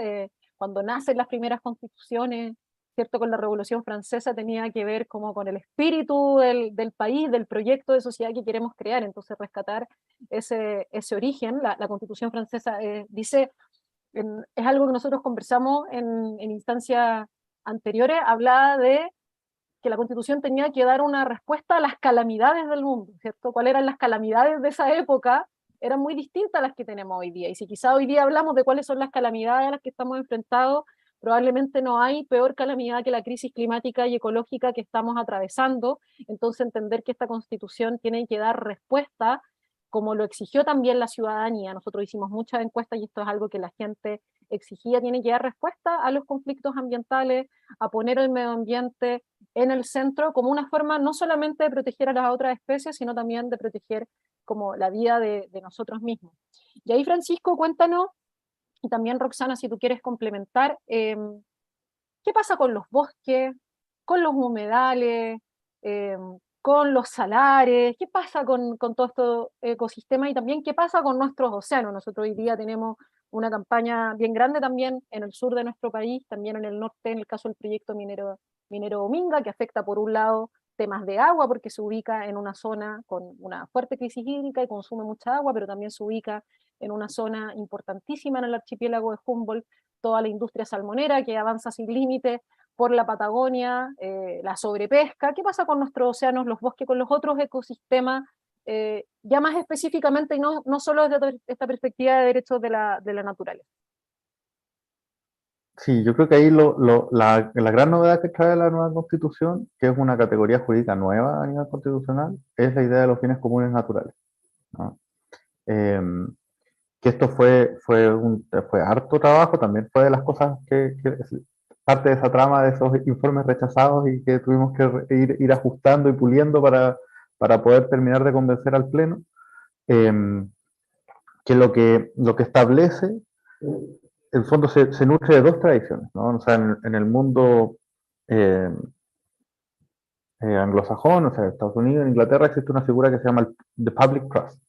Cuando nacen las primeras constituciones, ¿cierto? Con la Revolución Francesa tenía que ver como con el espíritu del país, del proyecto de sociedad que queremos crear. Entonces rescatar ese origen. La Constitución Francesa dice, es algo que nosotros conversamos en instancias anteriores, hablaba de que la Constitución tenía que dar una respuesta a las calamidades del mundo, ¿cierto? ¿Cuáles eran las calamidades de esa época? Eran muy distintas a las que tenemos hoy día. Y si quizá hoy día hablamos de cuáles son las calamidades a las que estamos enfrentados, probablemente no hay peor calamidad que la crisis climática y ecológica que estamos atravesando. Entonces, entender que esta Constitución tiene que dar respuesta, como lo exigió también la ciudadanía. Nosotros hicimos muchas encuestas y esto es algo que la gente exigía, tiene que dar respuesta a los conflictos ambientales, a poner el medio ambiente en el centro como una forma no solamente de proteger a las otras especies, sino también de proteger como la vida de nosotros mismos. Y ahí, Francisco, cuéntanos, y también Roxana, si tú quieres complementar, ¿qué pasa con los bosques, con los humedales, eh, con los salares? ¿Qué pasa con todo este ecosistema? Y también, ¿qué pasa con nuestros océanos? Nosotros hoy día tenemos una campaña bien grande también en el sur de nuestro país, también en el norte, en el caso del proyecto minero Minga, que afecta por un lado temas de agua, porque se ubica en una zona con una fuerte crisis hídrica y consume mucha agua, pero también se ubica en una zona importantísima en el archipiélago de Humboldt, toda la industria salmonera que avanza sin límite por la Patagonia, la sobrepesca. ¿Qué pasa con nuestros océanos, los bosques, con los otros ecosistemas? Ya más específicamente, y no solo desde esta perspectiva de derechos de la naturaleza. Sí, yo creo que ahí la gran novedad que trae la nueva Constitución, que es una categoría jurídica nueva a nivel constitucional, es la idea de los bienes comunes naturales, ¿no? Que esto fue harto trabajo, también fue de las cosas que parte de esa trama de esos informes rechazados y que tuvimos que ir ajustando y puliendo para poder terminar de convencer al Pleno, que lo que establece, en el fondo se nutre de dos tradiciones, ¿no? O sea, en el mundo anglosajón, o sea, en Estados Unidos, en Inglaterra, existe una figura que se llama the public trust,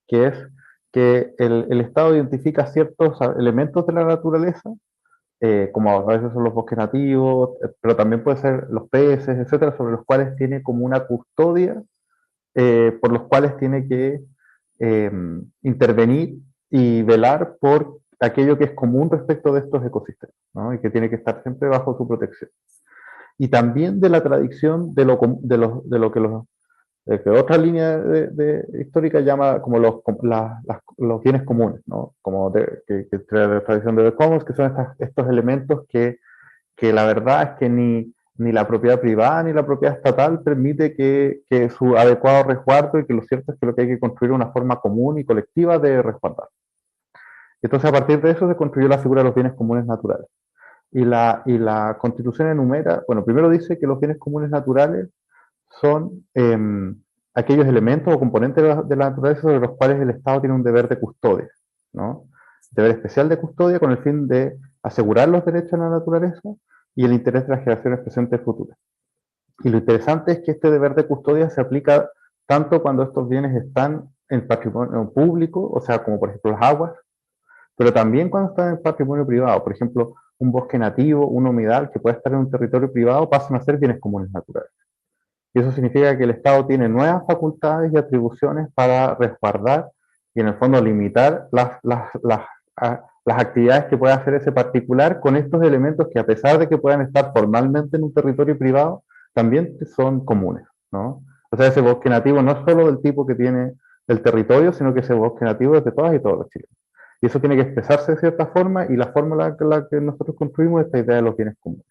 que es que el Estado identifica ciertos elementos de la naturaleza, como a veces son los bosques nativos, pero también puede ser los peces, etcétera, sobre los cuales tiene como una custodia, por los cuales tiene que intervenir y velar por aquello que es común respecto de estos ecosistemas, ¿no? Y que tiene que estar siempre bajo su protección. Y también de la tradición de lo que otra línea histórica llama como los bienes comunes, ¿no? Como que trae la tradición de los commons, que son estos elementos que la verdad es que ni la propiedad privada ni la propiedad estatal permite que su adecuado resguardo, y que lo cierto es que lo que hay que construir es una forma común y colectiva de resguardar. Entonces, a partir de eso se construyó la figura de los bienes comunes naturales. Y la Constitución enumera, bueno, primero dice que los bienes comunes naturales son aquellos elementos o componentes de la naturaleza sobre los cuales el Estado tiene un deber de custodia, ¿no? Deber especial de custodia con el fin de asegurar los derechos a la naturaleza y el interés de las generaciones presentes y futuras. Y lo interesante es que este deber de custodia se aplica tanto cuando estos bienes están en patrimonio público, o sea, como por ejemplo las aguas, pero también cuando están en patrimonio privado. Por ejemplo, un bosque nativo, un humedal que puede estar en un territorio privado, pasan a ser bienes comunes naturales. Y eso significa que el Estado tiene nuevas facultades y atribuciones para resguardar y en el fondo limitar las actividades que puede hacer ese particular con estos elementos que, a pesar de que puedan estar formalmente en un territorio privado, también son comunes, ¿no? O sea, ese bosque nativo no es solo del tipo que tiene el territorio, sino que ese bosque nativo es de todas y todos los chilenos. Y eso tiene que expresarse de cierta forma, y la forma en la que nosotros construimos esta idea de los bienes comunes.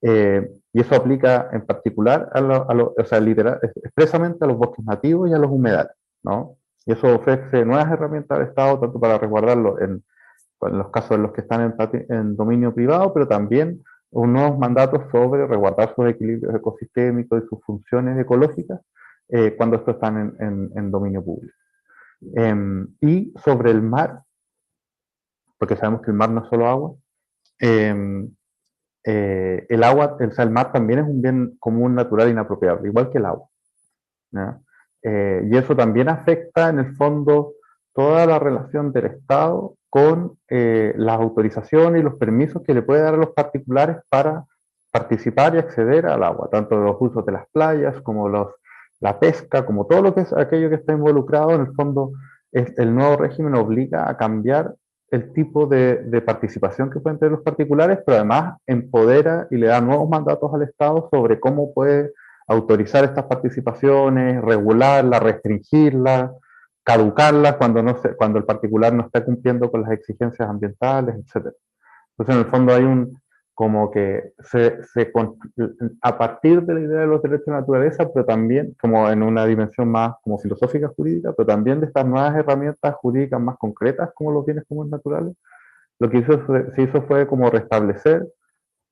Y eso aplica en particular o sea, expresamente a los bosques nativos y a los humedales, ¿no? Y eso ofrece nuevas herramientas al Estado, tanto para resguardarlo en los casos en los que están en dominio privado, pero también nuevos mandatos sobre resguardar sus equilibrios ecosistémicos y sus funciones ecológicas cuando estos están en dominio público. Y sobre el mar, porque sabemos que el mar no es solo agua, el agua, o sea, el mar también es un bien común natural inapropiable, igual que el agua, ¿no? Y eso también afecta en el fondo toda la relación del Estado con las autorizaciones y los permisos que le puede dar a los particulares para participar y acceder al agua, tanto los usos de las playas como la pesca, como todo lo que es aquello que está involucrado. En el fondo, el nuevo régimen obliga a cambiar el tipo de participación que pueden tener los particulares, pero además empodera y le da nuevos mandatos al Estado sobre cómo puede autorizar estas participaciones, regularlas, restringirlas, caducarlas cuando el particular no está cumpliendo con las exigencias ambientales, etc. Entonces, en el fondo hay como que a partir de la idea de los derechos de la naturaleza, pero también como en una dimensión más como filosófica jurídica, pero también de estas nuevas herramientas jurídicas más concretas como los bienes comunes naturales, lo que se hizo fue como restablecer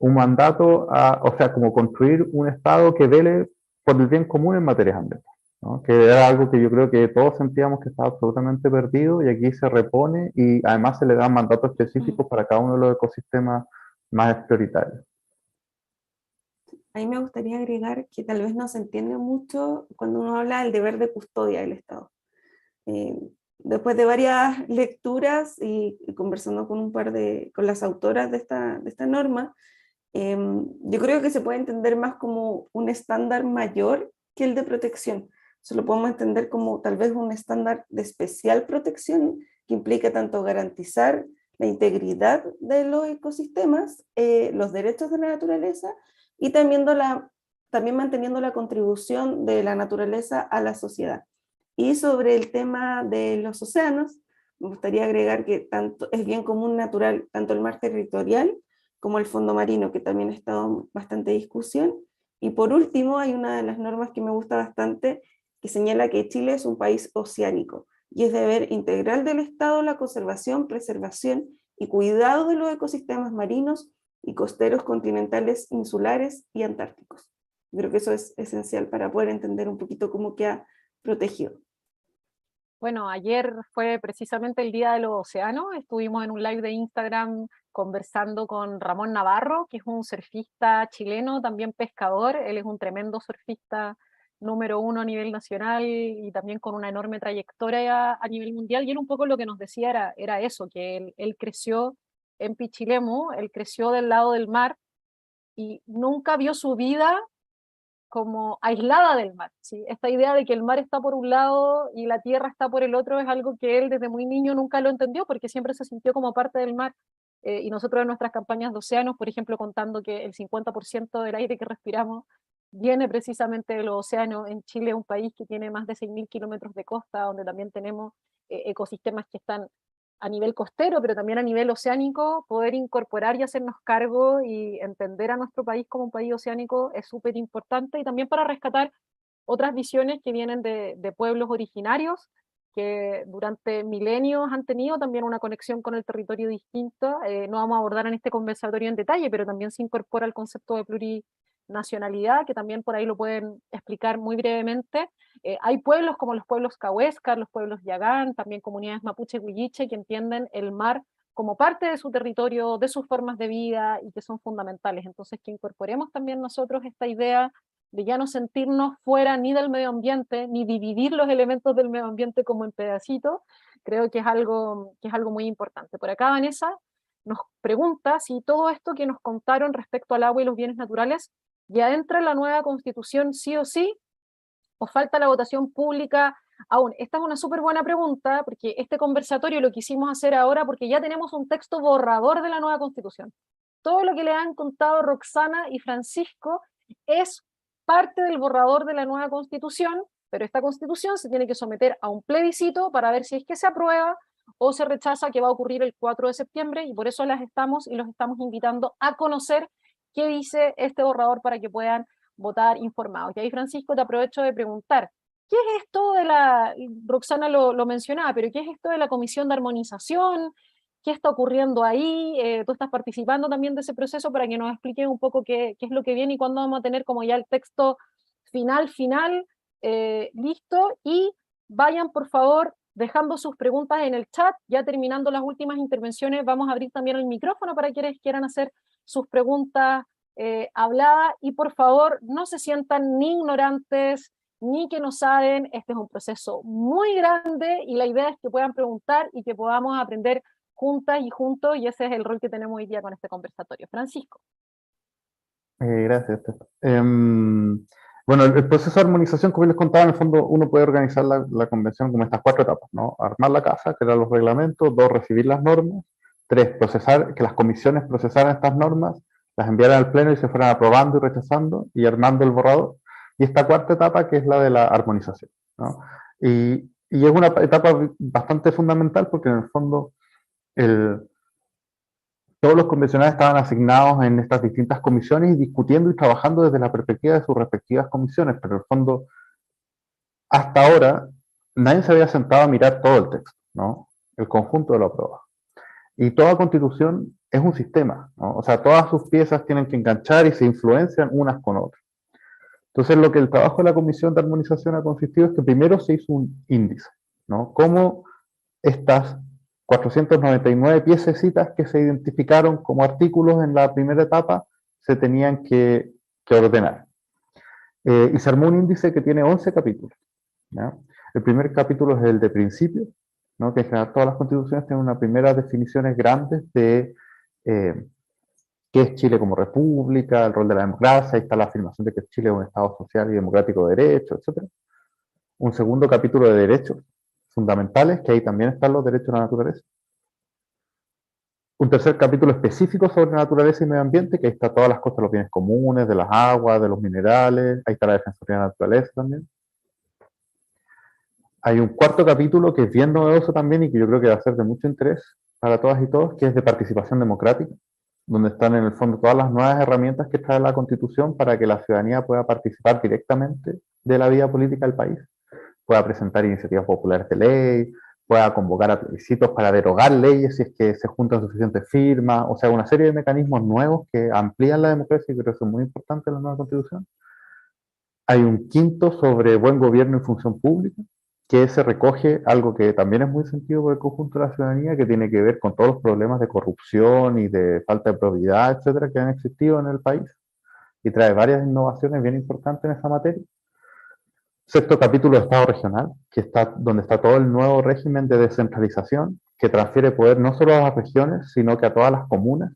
un mandato, o sea, como construir un Estado que vele por el bien común en materias ambientales, ¿no? Que era algo que yo creo que todos sentíamos que estaba absolutamente perdido, y aquí se repone, y además se le dan mandatos específicos para cada uno de los ecosistemas más prioritarios. Ahí me gustaría agregar que tal vez no se entiende mucho cuando uno habla del deber de custodia del Estado. Después de varias lecturas y conversando con con las autoras de esta norma, Yo creo que se puede entender más como un estándar mayor que el de protección. Se lo podemos entender como tal vez un estándar de especial protección que implica tanto garantizar la integridad de los ecosistemas, los derechos de la naturaleza y también manteniendo la contribución de la naturaleza a la sociedad. Y sobre el tema de los océanos, me gustaría agregar que tanto, es bien común natural tanto el mar territorial como el fondo marino, que también ha estado bastante discusión. Y por último, hay una de las normas que me gusta bastante, que señala que Chile es un país oceánico, y es deber integral del Estado la conservación, preservación y cuidado de los ecosistemas marinos y costeros continentales, insulares y antárticos. Creo que eso es esencial para poder entender un poquito cómo queda protegido. Bueno, ayer fue precisamente el Día de los Océanos, estuvimos en un live de Instagram conversando con Ramón Navarro, que es un surfista chileno, también pescador. Él es un tremendo surfista número uno a nivel nacional y también con una enorme trayectoria a nivel mundial, y él un poco lo que nos decía era eso, que él creció en Pichilemu, él creció del lado del mar y nunca vio su vida como aislada del mar, ¿sí? Esta idea de que el mar está por un lado y la tierra está por el otro es algo que él desde muy niño nunca lo entendió, porque siempre se sintió como parte del mar. Y nosotros en nuestras campañas de océanos, por ejemplo, contando que el 50% del aire que respiramos viene precisamente de los océanos. En Chile, un país que tiene más de 6.000 kilómetros de costa, donde también tenemos ecosistemas que están a nivel costero, pero también a nivel oceánico. Poder incorporar y hacernos cargo y entender a nuestro país como un país oceánico es súper importante, y también para rescatar otras visiones que vienen de pueblos originarios que durante milenios han tenido también una conexión con el territorio distinta. No vamos a abordar en este conversatorio en detalle, pero también se incorpora el concepto de plurinacionalidad, que también por ahí lo pueden explicar muy brevemente. Hay pueblos como los pueblos Cahuéscar, los pueblos Yagán, también comunidades mapuche huilliche, que entienden el mar como parte de su territorio, de sus formas de vida, y que son fundamentales. Entonces, que incorporemos también nosotros esta idea de ya no sentirnos fuera ni del medio ambiente, ni dividir los elementos del medio ambiente como en pedacitos, creo que es algo muy importante. Por acá Vanessa nos pregunta si todo esto que nos contaron respecto al agua y los bienes naturales ya entra en la nueva constitución sí o sí, o falta la votación pública aún. Esta es una súper buena pregunta, porque este conversatorio lo quisimos hacer ahora porque ya tenemos un texto borrador de la nueva constitución. Todo lo que le han contado Roxana y Francisco es parte del borrador de la nueva constitución, pero esta constitución se tiene que someter a un plebiscito para ver si es que se aprueba o se rechaza, que va a ocurrir el 4 de septiembre, y por eso los estamos invitando a conocer qué dice este borrador para que puedan votar informados. Y ahí, Francisco, te aprovecho de preguntar, ¿qué es esto de la, Roxana lo mencionaba, pero qué es esto de la comisión de armonización? ¿Qué está ocurriendo ahí? Tú estás participando también de ese proceso, para que nos expliques un poco qué es lo que viene y cuándo vamos a tener como ya el texto final, listo. Y vayan, por favor, dejando sus preguntas en el chat. Ya terminando las últimas intervenciones, vamos a abrir también el micrófono para quienes quieran hacer sus preguntas habladas. Y por favor, no se sientan ni ignorantes, ni que no saben. Este es un proceso muy grande y la idea es que puedan preguntar y que podamos aprender juntas y juntos, y ese es el rol que tenemos hoy día con este conversatorio. Francisco. Gracias, Tef. Bueno, el proceso de armonización, como les contaba, en el fondo uno puede organizar la convención como estas 4 etapas, ¿no? Armar la casa, crear los reglamentos; 2, recibir las normas; 3, procesar, que las comisiones procesaran estas normas, las enviaran al pleno y se fueran aprobando y rechazando y armando el borrador; y esta 4ª etapa, que es la de la armonización, ¿no? Y es una etapa bastante fundamental, porque en el fondo todos los convencionales estaban asignados en estas distintas comisiones y discutiendo y trabajando desde la perspectiva de sus respectivas comisiones, pero en el fondo, hasta ahora, nadie se había sentado a mirar todo el texto, ¿no? El conjunto de lo aprobado. Y toda constitución es un sistema, ¿no? O sea, todas sus piezas tienen que enganchar y se influencian unas con otras. Entonces, lo que el trabajo de la Comisión de Armonización ha consistido es que primero se hizo un índice, ¿no? Cómo estas 499 piececitas que se identificaron como artículos en la primera etapa se tenían que ordenar. Y se armó un índice que tiene 11 capítulos, ¿ya? El primer capítulo es el de principios, ¿no? Que en general todas las constituciones tienen unas primeras definiciones grandes de qué es Chile como república, el rol de la democracia, ahí está la afirmación de que Chile es un Estado social y democrático de derecho, etc. Un segundo capítulo de derechos fundamentales, que ahí también están los derechos de la naturaleza. Un tercer capítulo específico sobre naturaleza y medio ambiente, que ahí está todas las cosas de los bienes comunes, de las aguas, de los minerales, ahí está la defensoría de la naturaleza también. Hay un cuarto capítulo que es bien novedoso también y que yo creo que va a ser de mucho interés para todas y todos, que es de participación democrática, donde están en el fondo todas las nuevas herramientas que trae la Constitución para que la ciudadanía pueda participar directamente de la vida política del país, pueda presentar iniciativas populares de ley, pueda convocar a plebiscitos para derogar leyes si es que se juntan suficientes firmas, o sea, una serie de mecanismos nuevos que amplían la democracia y creo que eso es muy importante en la nueva Constitución. Hay un quinto sobre buen gobierno y función pública, que se recoge algo que también es muy sentido por el conjunto de la ciudadanía, que tiene que ver con todos los problemas de corrupción y de falta de probidad, etcétera, que han existido en el país, y trae varias innovaciones bien importantes en esa materia. Sexto capítulo de Estado regional, que está donde está todo el nuevo régimen de descentralización, que transfiere poder no solo a las regiones, sino que a todas las comunas,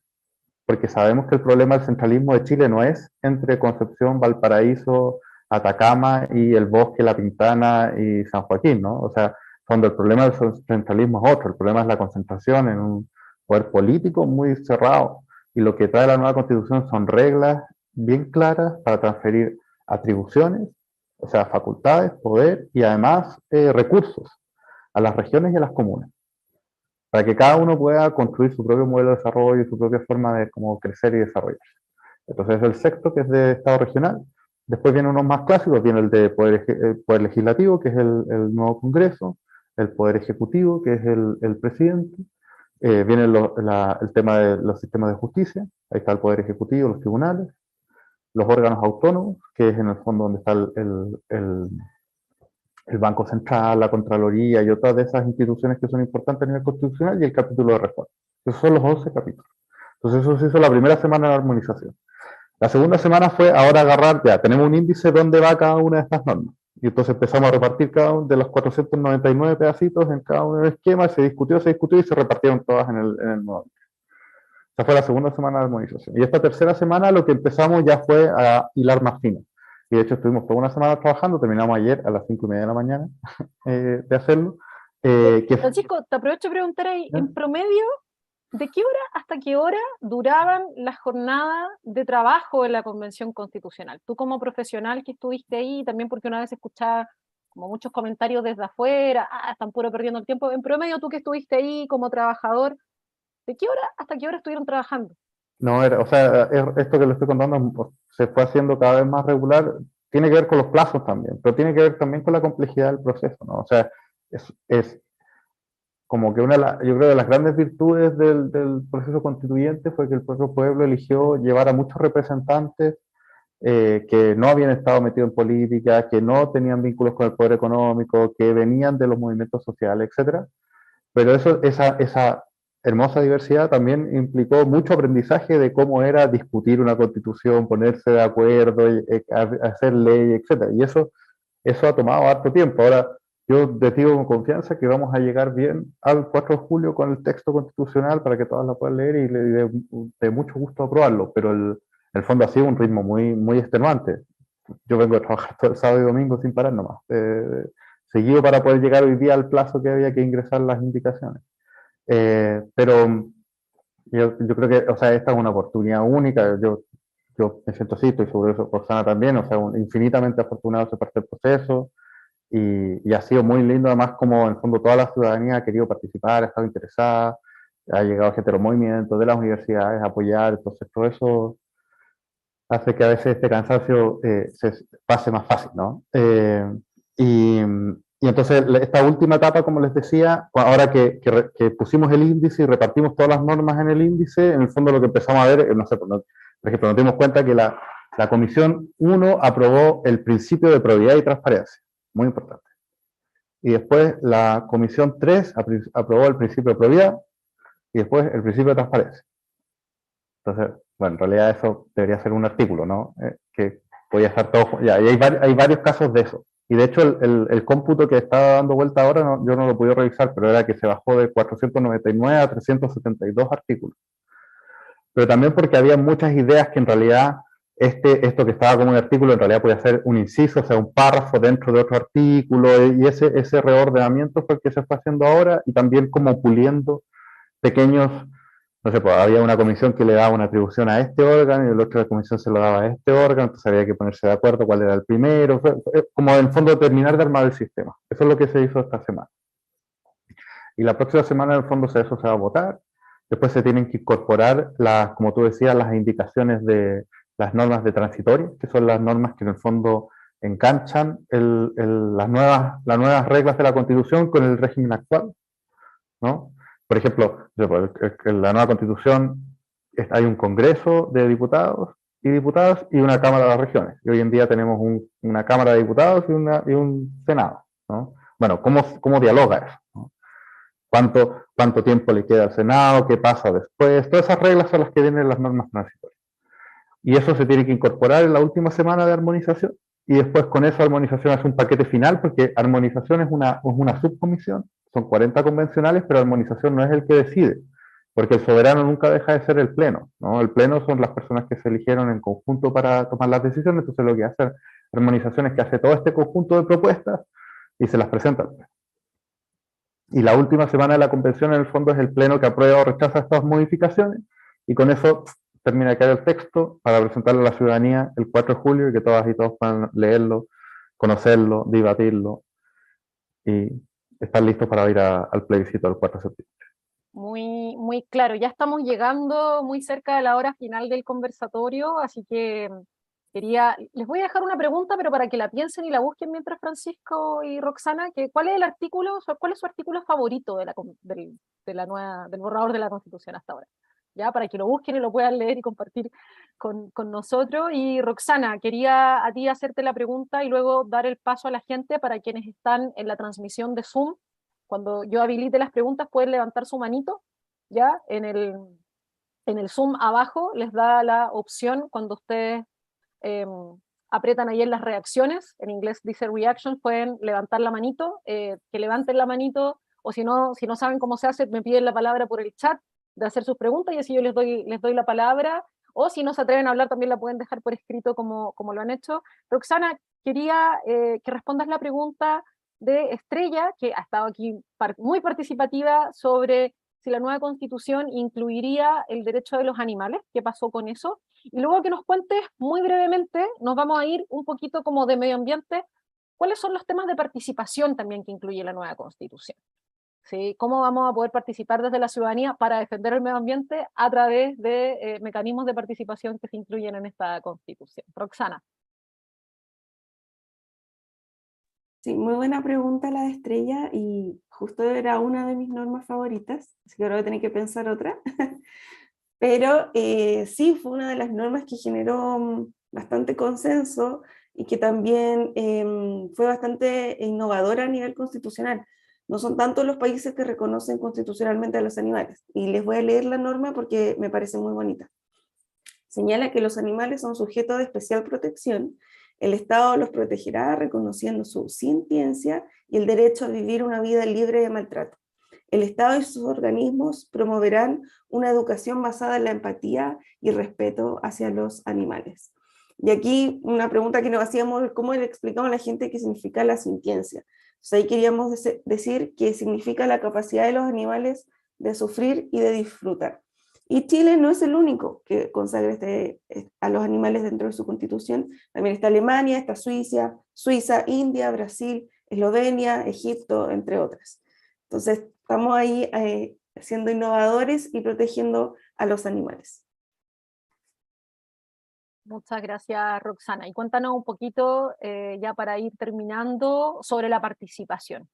porque sabemos que el problema del centralismo de Chile no es entre Concepción, Valparaíso, Atacama y el Bosque, La Pintana y San Joaquín, ¿no? O sea, cuando el problema del centralismo es otro, el problema es la concentración en un poder político muy cerrado, y lo que trae la nueva Constitución son reglas bien claras para transferir atribuciones, o sea, facultades, poder y además recursos a las regiones y a las comunas, para que cada uno pueda construir su propio modelo de desarrollo y su propia forma de cómo crecer y desarrollarse. Entonces es el sexto, que es de Estado regional. Después vienen unos más clásicos, viene el de poder legislativo, que es el nuevo Congreso, el poder ejecutivo, que es el presidente, viene el tema de los sistemas de justicia, ahí está el poder ejecutivo, los tribunales, los órganos autónomos, que es en el fondo donde está el Banco Central, la Contraloría y otras de esas instituciones que son importantes a nivel constitucional, y el capítulo de reforma. Esos son los 11 capítulos. Entonces eso se hizo la primera semana de armonización. La segunda semana fue ahora agarrar, ya tenemos un índice donde va cada una de estas normas. Y entonces empezamos a repartir cada uno de los 499 pedacitos en cada uno de los esquemas, se discutió y se repartieron todas en el nuevo. Esa fue la segunda semana de armonización. Y esta tercera semana lo que empezamos ya fue a hilar más fino. Y de hecho estuvimos toda una semana trabajando, terminamos ayer a las 5:30 de la mañana de hacerlo. Francisco, te aprovecho de preguntar ahí, en promedio, ¿de qué hora hasta qué hora duraban las jornadas de trabajo en la Convención Constitucional? Tú como profesional que estuviste ahí, también porque una vez escuchaba como muchos comentarios desde afuera, están puro perdiendo el tiempo. En promedio, tú que estuviste ahí como trabajador, ¿de qué hora hasta qué hora estuvieron trabajando? No, o sea, esto que le estoy contando se fue haciendo cada vez más regular, tiene que ver con los plazos también, pero tiene que ver también con la complejidad del proceso, ¿no? O sea, es como que yo creo que las grandes virtudes del proceso constituyente fue que el propio pueblo eligió llevar a muchos representantes que no habían estado metidos en política, que no tenían vínculos con el poder económico, que venían de los movimientos sociales, etcétera. Pero esa hermosa diversidad también implicó mucho aprendizaje de cómo era discutir una constitución, ponerse de acuerdo, hacer ley, etc. Y eso ha tomado harto tiempo. Ahora, yo les digo con confianza que vamos a llegar bien al 4 de julio con el texto constitucional para que todas lo puedan leer y le dé mucho gusto aprobarlo, pero el fondo ha sido un ritmo muy, muy extenuante. Yo vengo a trabajar todo el sábado y domingo sin parar nomás. Seguido para poder llegar hoy día al plazo que había que ingresar las indicaciones. Pero yo creo que, o sea, esta es una oportunidad única. Yo me siento así, estoy seguro de eso por Sana también, o sea, infinitamente afortunado de ser parte del proceso, y ha sido muy lindo además como en el fondo toda la ciudadanía ha querido participar, ha estado interesada, ha llegado gente de los movimientos, de las universidades a apoyar, entonces todo eso hace que a veces este cansancio se pase más fácil, ¿no? Y entonces esta última etapa, como les decía, ahora que pusimos el índice y repartimos todas las normas en el índice, en el fondo lo que empezamos a ver, no sé, por ejemplo, nos dimos cuenta que la Comisión 1 aprobó el principio de probidad y transparencia, muy importante. Y después la Comisión 3 aprobó el principio de probidad y después el principio de transparencia. Entonces, bueno, en realidad eso debería ser un artículo, ¿no? Que podía estar todo, ya, y hay varios casos de eso. Y de hecho el cómputo que estaba dando vuelta ahora, yo no lo pude revisar, pero era que se bajó de 499 a 372 artículos. pero también porque había muchas ideas que en realidad esto que estaba como un artículo en realidad podía ser un inciso, o sea, un párrafo dentro de otro artículo, y ese reordenamiento fue el que se está haciendo ahora, y también como puliendo pequeños, no sé, pues había una comisión que le daba una atribución a este órgano y el otro de comisión se lo daba a este órgano, entonces había que ponerse de acuerdo cuál era el primero, fue como en el fondo terminar de armar el sistema. Eso es lo que se hizo esta semana. Y la próxima semana, en el fondo, eso se va a votar. Después se tienen que incorporar, como tú decías, las indicaciones de las normas de transitorio, que son las normas que en el fondo enganchan las nuevas reglas de la Constitución con el régimen actual, ¿no? Por ejemplo, en la nueva Constitución hay un Congreso de Diputados y Diputadas y una Cámara de las Regiones. Y hoy en día tenemos una Cámara de Diputados y un Senado, ¿no? Bueno, ¿cómo dialoga eso? ¿No? ¿Cuánto tiempo le queda al Senado? ¿Qué pasa después? Todas esas reglas son las que vienen en las normas transitorias. Y eso se tiene que incorporar en la última semana de armonización. Y después con esa armonización hace un paquete final, porque armonización es una subcomisión, son 40 convencionales, pero armonización no es el que decide, porque el soberano nunca deja de ser el pleno, ¿no? El pleno son las personas que se eligieron en conjunto para tomar las decisiones, entonces lo que hace armonización es que hace todo este conjunto de propuestas y se las presenta al pleno. Y la última semana de la convención, en el fondo, es el pleno que aprueba o rechaza estas modificaciones, y con eso termina de caer el texto para presentarlo a la ciudadanía el 4 de julio y que todas y todos puedan leerlo, conocerlo, debatirlo y estar listos para ir al plebiscito del 4 de septiembre. Muy, muy claro, ya estamos llegando muy cerca de la hora final del conversatorio, así que les voy a dejar una pregunta, pero para que la piensen y la busquen mientras Francisco y Roxana, ¿cuál es el artículo, cuál es su artículo favorito del borrador de la Constitución hasta ahora? Ya, para que lo busquen y lo puedan leer y compartir con nosotros. Y Roxana, quería a ti hacerte la pregunta y luego dar el paso a la gente para quienes están en la transmisión de Zoom. Cuando yo habilite las preguntas, pueden levantar su manito, ya, en el Zoom abajo les da la opción cuando ustedes eh, aprietan ahí en las reacciones, en inglés dice reaction, pueden levantar la manito, que levanten la manito, o si no saben cómo se hace, me piden la palabra por el chat de hacer sus preguntas y así yo les doy la palabra, o si no se atreven a hablar también la pueden dejar por escrito como lo han hecho. Roxana, quería que respondas la pregunta de Estrella, que ha estado aquí muy participativa sobre si la nueva constitución incluiría el derecho de los animales, qué pasó con eso, y luego que nos cuentes muy brevemente, nos vamos a ir un poquito como de medio ambiente, cuáles son los temas de participación también que incluye la nueva constitución. ¿Sí? ¿Cómo vamos a poder participar desde la ciudadanía para defender el medio ambiente a través de mecanismos de participación que se incluyen en esta constitución? Roxana. Sí, muy buena pregunta la de Estrella, y justo era una de mis normas favoritas, así que ahora voy a tener que pensar otra. Pero sí, fue una de las normas que generó bastante consenso y que también fue bastante innovadora a nivel constitucional. No son tantos los países que reconocen constitucionalmente a los animales. Y les voy a leer la norma porque me parece muy bonita. Señala que los animales son sujetos de especial protección. El Estado los protegerá reconociendo su sintiencia y el derecho a vivir una vida libre de maltrato. El Estado y sus organismos promoverán una educación basada en la empatía y respeto hacia los animales. Y aquí una pregunta que nos hacíamos, ¿cómo le explicamos a la gente qué significa la sintiencia? Entonces ahí queríamos decir que significa la capacidad de los animales de sufrir y de disfrutar. Y Chile no es el único que consagra a los animales dentro de su constitución. También está Alemania, está Suiza, India, Brasil, Eslovenia, Egipto, entre otras. Entonces, estamos ahí siendo innovadores y protegiendo a los animales. Muchas gracias, Roxana. Y cuéntanos un poquito, ya para ir terminando, sobre la participación.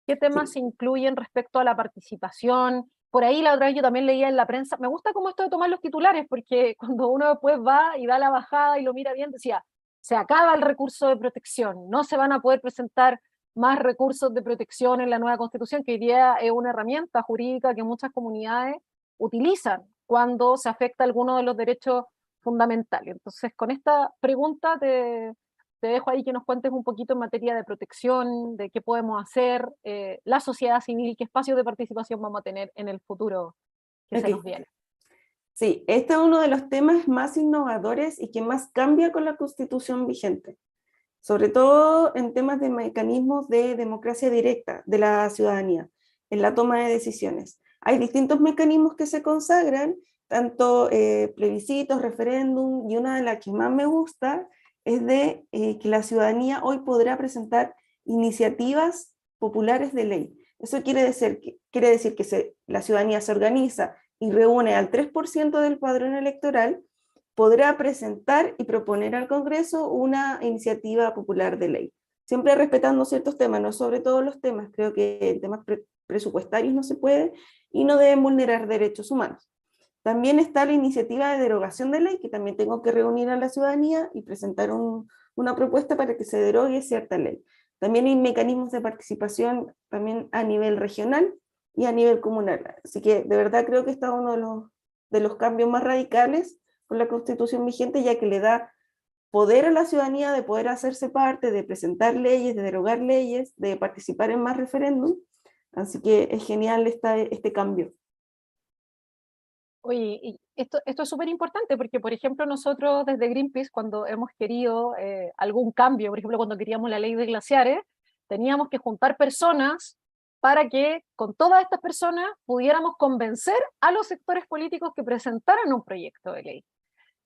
¿Qué temas se incluyen respecto a la participación? Por ahí la otra vez yo también leía en la prensa, me gusta como esto de tomar los titulares, porque cuando uno después va y da la bajada y lo mira bien, decía, se acaba el recurso de protección, no se van a poder presentar más recursos de protección en la nueva constitución, que hoy día es una herramienta jurídica que muchas comunidades utilizan cuando se afecta alguno de los derechos fundamentales. Entonces, con esta pregunta te dejo ahí que nos cuentes un poquito en materia de protección, de qué podemos hacer, la sociedad civil, qué espacios de participación vamos a tener en el futuro que se nos viene. Sí, este es uno de los temas más innovadores y que más cambia con la Constitución vigente, sobre todo en temas de mecanismos de democracia directa de la ciudadanía, en la toma de decisiones. Hay distintos mecanismos que se consagran, tanto plebiscitos, referéndum, y una de las que más me gusta es de que la ciudadanía hoy podrá presentar iniciativas populares de ley. Eso quiere decir que la ciudadanía se organiza y reúne al 3% del padrón electoral, podrá presentar y proponer al Congreso una iniciativa popular de ley, siempre respetando ciertos temas, no sobre todos los temas, creo que en temas presupuestarios no se puede y no deben vulnerar derechos humanos. También está la iniciativa de derogación de ley, que también tengo que reunir a la ciudadanía y presentar una propuesta para que se derogue cierta ley. También hay mecanismos de participación también a nivel regional y a nivel comunal. Así que de verdad creo que está uno de los cambios más radicales con la Constitución vigente, ya que le da poder a la ciudadanía de poder hacerse parte, de presentar leyes, de derogar leyes, de participar en más referéndum. Así que es genial este cambio. Oye, y esto es súper importante porque, por ejemplo, nosotros desde Greenpeace, cuando hemos querido algún cambio, por ejemplo, cuando queríamos la ley de glaciares, teníamos que juntar personas para que con todas estas personas pudiéramos convencer a los sectores políticos que presentaran un proyecto de ley.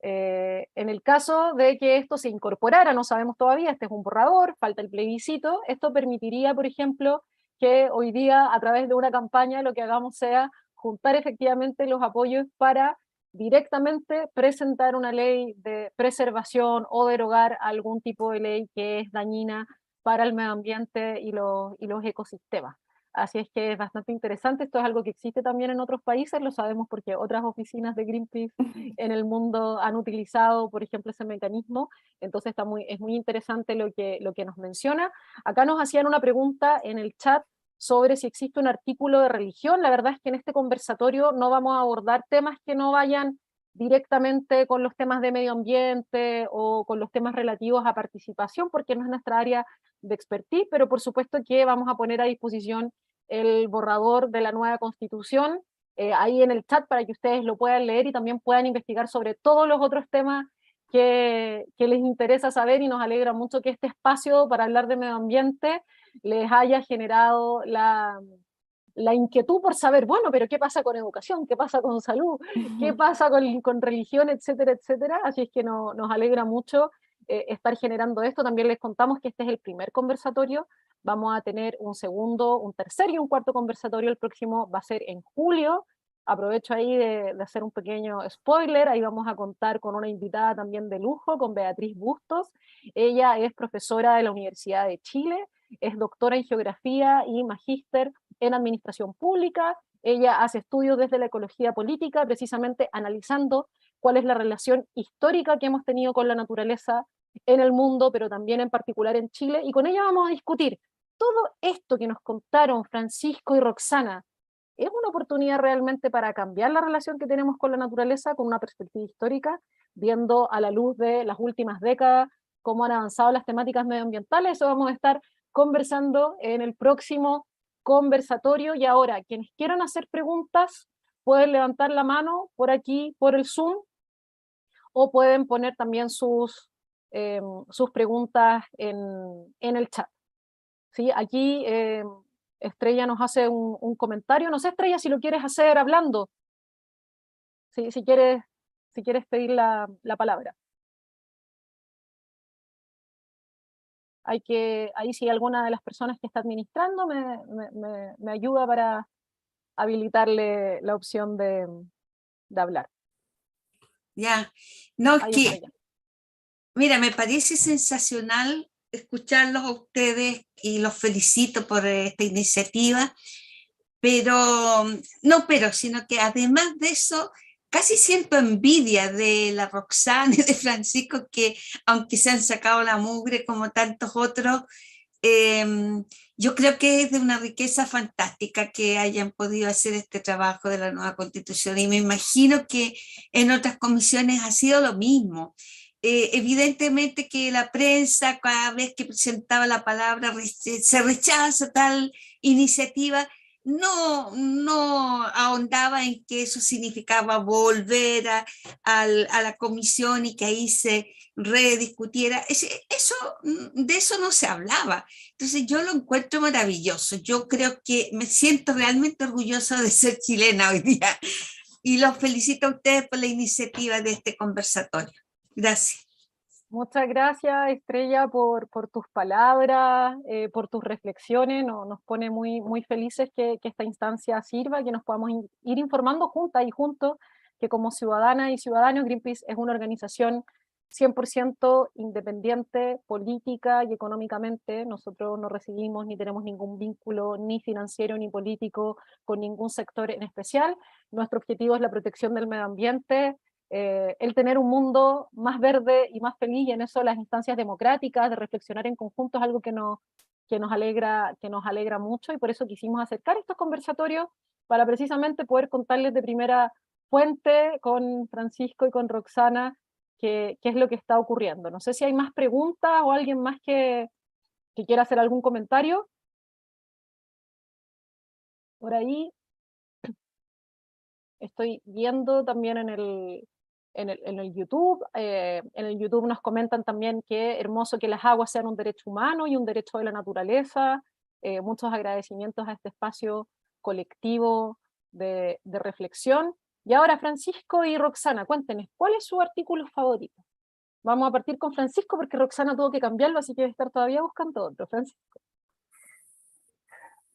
En el caso de que esto se incorporara, no sabemos todavía, este es un borrador, falta el plebiscito, esto permitiría, por ejemplo, que hoy día a través de una campaña lo que hagamos sea juntar efectivamente los apoyos para directamente presentar una ley de preservación o derogar algún tipo de ley que es dañina para el medio ambiente y los ecosistemas. Así es que es bastante interesante, esto es algo que existe también en otros países, lo sabemos porque otras oficinas de Greenpeace en el mundo han utilizado, por ejemplo, ese mecanismo, entonces es muy interesante lo que nos menciona. Acá nos hacían una pregunta en el chat sobre si existe un artículo de religión. La verdad es que en este conversatorio no vamos a abordar temas que no vayan directamente con los temas de medio ambiente o con los temas relativos a participación, porque no es nuestra área de expertise, pero por supuesto que vamos a poner a disposición el borrador de la nueva Constitución ahí en el chat para que ustedes lo puedan leer y también puedan investigar sobre todos los otros temas que les interesa saber, y nos alegra mucho que este espacio para hablar de medio ambiente les haya generado la inquietud por saber, bueno, pero ¿qué pasa con educación? ¿Qué pasa con salud? ¿Qué pasa con religión? Etcétera, etcétera. Así es que nos alegra mucho estar generando esto. También les contamos que este es el primer conversatorio. Vamos a tener un segundo, un tercer y un cuarto conversatorio. El próximo va a ser en julio. Aprovecho ahí de hacer un pequeño spoiler. Ahí vamos a contar con una invitada también de lujo, con Beatriz Bustos. Ella es profesora de la Universidad de Chile, es doctora en geografía y magíster en administración pública. Ella hace estudios desde la ecología política, precisamente analizando cuál es la relación histórica que hemos tenido con la naturaleza en el mundo, pero también en particular en Chile, y con ella vamos a discutir todo esto que nos contaron Francisco y Roxana. ¿Es una oportunidad realmente para cambiar la relación que tenemos con la naturaleza con una perspectiva histórica, viendo a la luz de las últimas décadas cómo han avanzado las temáticas medioambientales? Eso vamos a estar conversando en el próximo conversatorio. Y ahora, quienes quieran hacer preguntas, pueden levantar la mano por aquí, por el Zoom, o pueden poner también sus preguntas en el chat. ¿Sí? Aquí Estrella nos hace un comentario. No sé, Estrella, si lo quieres hacer hablando. ¿Sí? Si quieres pedir la palabra. Ahí si alguna de las personas que está administrando me ayuda para habilitarle la opción de hablar. Ya, no, es Ahí que, Estrella. mira, me parece sensacional escucharlos a ustedes y los felicito por esta iniciativa, sino que además de eso, casi siento envidia de la Roxana y de Francisco, que aunque se han sacado la mugre como tantos otros, yo creo que es de una riqueza fantástica que hayan podido hacer este trabajo de la nueva Constitución, y me imagino que en otras comisiones ha sido lo mismo. Evidentemente que la prensa, cada vez que presentaba la palabra, se rechaza tal iniciativa, no ha ahondaba en que eso significaba volver a la comisión y que ahí se rediscutiera. De eso no se hablaba. Entonces yo lo encuentro maravilloso. Yo creo que me siento realmente orgullosa de ser chilena hoy día y los felicito a ustedes por la iniciativa de este conversatorio. Gracias. Muchas gracias, Estrella, por tus palabras, por tus reflexiones. Nos pone muy, muy felices que esta instancia sirva, que nos podamos ir informando juntas y juntos, que como ciudadanas y ciudadanos, Greenpeace es una organización 100% independiente, política y económicamente. Nosotros no recibimos ni tenemos ningún vínculo ni financiero ni político con ningún sector en especial. Nuestro objetivo es la protección del medio ambiente, el tener un mundo más verde y más feliz, y en eso las instancias democráticas de reflexionar en conjunto es algo que nos alegra mucho, y por eso quisimos acercar estos conversatorios para precisamente poder contarles de primera fuente con Francisco y con Roxana qué es lo que está ocurriendo. No sé si hay más preguntas o alguien más que quiera hacer algún comentario por ahí. Estoy viendo también en el YouTube. En el YouTube nos comentan también que hermoso que las aguas sean un derecho humano y un derecho de la naturaleza. Muchos agradecimientos a este espacio colectivo de reflexión. Y ahora, Francisco y Roxana, cuéntenos, ¿cuál es su artículo favorito? Vamos a partir con Francisco porque Roxana tuvo que cambiarlo, así que debe estar todavía buscando otro. Francisco.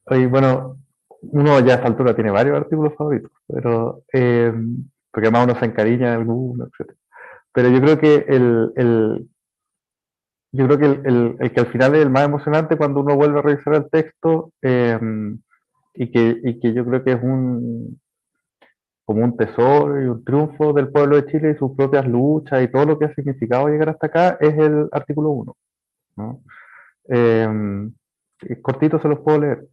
Y bueno, uno ya a esta altura tiene varios artículos favoritos, pero porque además uno se encariña en alguno, etc. Pero yo creo que el que al final es el más emocionante cuando uno vuelve a revisar el texto, y que yo creo que es como un tesoro y un triunfo del pueblo de Chile y sus propias luchas y todo lo que ha significado llegar hasta acá, es el artículo 1, ¿no? Cortito se los puedo leer.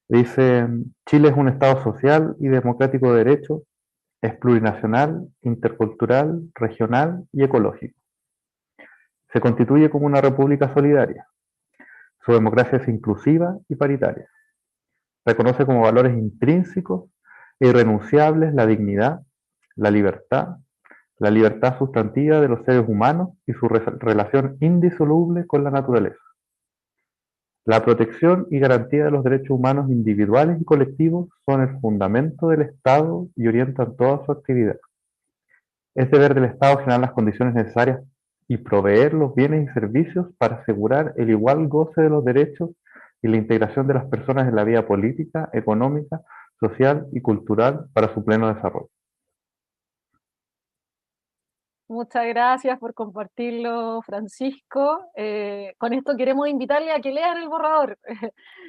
Dice: Chile es un Estado social y democrático de derecho, es plurinacional, intercultural, regional y ecológico. Se constituye como una república solidaria. Su democracia es inclusiva y paritaria. Reconoce como valores intrínsecos e irrenunciables la dignidad, la libertad sustantiva de los seres humanos y su relación indisoluble con la naturaleza. La protección y garantía de los derechos humanos individuales y colectivos son el fundamento del Estado y orientan toda su actividad. Es deber del Estado generar las condiciones necesarias y proveer los bienes y servicios para asegurar el igual goce de los derechos y la integración de las personas en la vida política, económica, social y cultural para su pleno desarrollo. Muchas gracias por compartirlo, Francisco. Con esto queremos invitarle a que lean el borrador,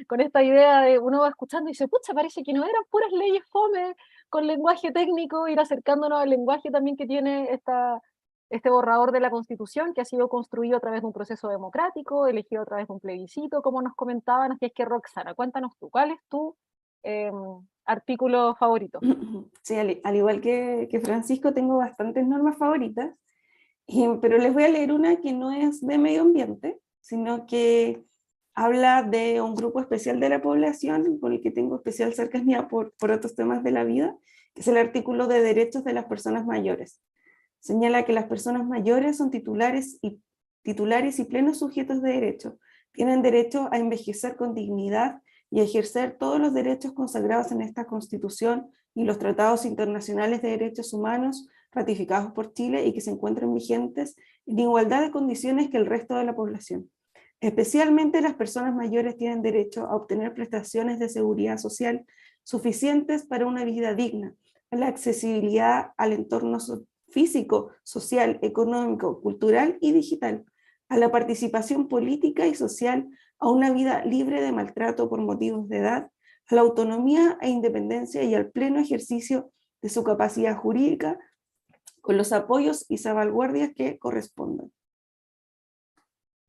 con esta idea de uno va escuchando y dice, pucha, parece que no eran puras leyes fome con lenguaje técnico, ir acercándonos al lenguaje también que tiene este borrador de la Constitución, que ha sido construido a través de un proceso democrático, elegido a través de un plebiscito, como nos comentaban. Así es que, Roxana, cuéntanos tú, ¿cuál es tu artículo favorito? Sí, al igual que Francisco, tengo bastantes normas favoritas, pero les voy a leer una que no es de medio ambiente, sino que habla de un grupo especial de la población con el que tengo especial cercanía por otros temas de la vida, que es el artículo de derechos de las personas mayores. Señala que las personas mayores son titulares y plenos sujetos de derecho. Tienen derecho a envejecer con dignidad y a ejercer todos los derechos consagrados en esta Constitución y los tratados internacionales de derechos humanos ratificados por Chile y que se encuentran vigentes en igualdad de condiciones que el resto de la población. Especialmente las personas mayores tienen derecho a obtener prestaciones de seguridad social suficientes para una vida digna, a la accesibilidad al entorno físico, social, económico, cultural y digital, a la participación política y social, a una vida libre de maltrato por motivos de edad, a la autonomía e independencia y al pleno ejercicio de su capacidad jurídica con los apoyos y salvaguardias que correspondan.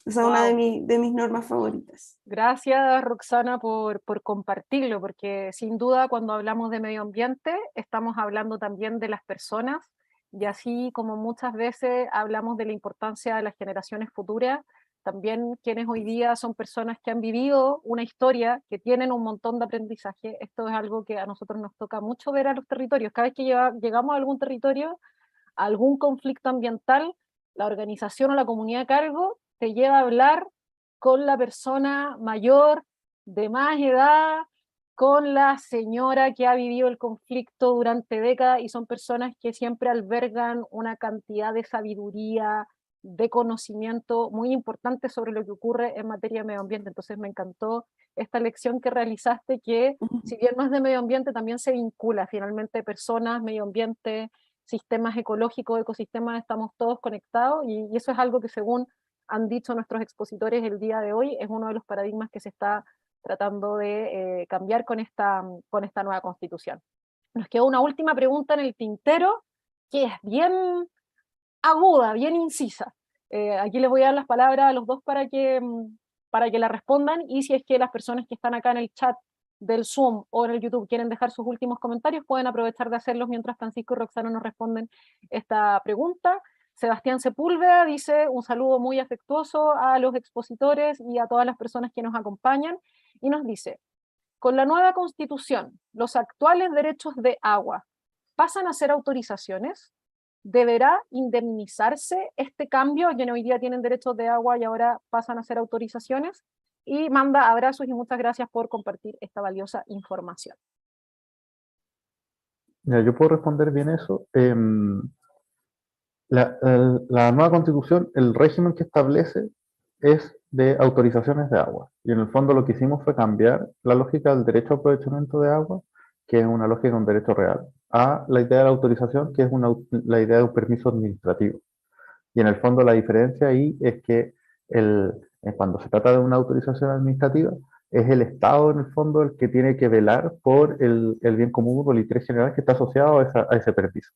Esa es una de mis normas favoritas. Gracias, Roxana, por compartirlo, porque sin duda cuando hablamos de medio ambiente estamos hablando también de las personas, y así como muchas veces hablamos de la importancia de las generaciones futuras, también quienes hoy día son personas que han vivido una historia, que tienen un montón de aprendizaje. Esto es algo que a nosotros nos toca mucho ver a los territorios. Cada vez que llegamos a algún territorio, a algún conflicto ambiental, la organización o la comunidad a cargo te lleva a hablar con la persona mayor, de más edad, con la señora que ha vivido el conflicto durante décadas, y son personas que siempre albergan una cantidad de sabiduría, de conocimiento muy importante sobre lo que ocurre en materia de medio ambiente. Entonces me encantó esta lección que realizaste, que si bien no es de medio ambiente, también se vincula finalmente personas, medio ambiente, sistemas ecológicos, ecosistemas, estamos todos conectados, y eso es algo que, según han dicho nuestros expositores el día de hoy, es uno de los paradigmas que se está tratando de cambiar con esta nueva constitución. Nos quedó una última pregunta en el tintero, que es bien aguda, bien incisa. Aquí les voy a dar las palabras a los dos para que la respondan, y si es que las personas que están acá en el chat del Zoom o en el YouTube quieren dejar sus últimos comentarios, pueden aprovechar de hacerlos mientras Francisco y Roxana nos responden esta pregunta. Sebastián Sepúlveda dice un saludo muy afectuoso a los expositores y a todas las personas que nos acompañan, y nos dice: con la nueva constitución, ¿los actuales derechos de agua pasan a ser autorizaciones? ¿Deberá indemnizarse este cambio, quienes hoy día tienen derechos de agua y ahora pasan a ser autorizaciones? Y manda abrazos y muchas gracias por compartir esta valiosa información. Ya, yo puedo responder bien eso. La nueva constitución, el régimen que establece es de autorizaciones de agua. Y en el fondo lo que hicimos fue cambiar la lógica del derecho a aprovechamiento de agua, que es una lógica de un derecho real, a la idea de la autorización, que es la idea de un permiso administrativo. Y en el fondo la diferencia ahí es que cuando se trata de una autorización administrativa, es el Estado en el fondo el que tiene que velar por el bien común, por el interés general que está asociado a ese permiso.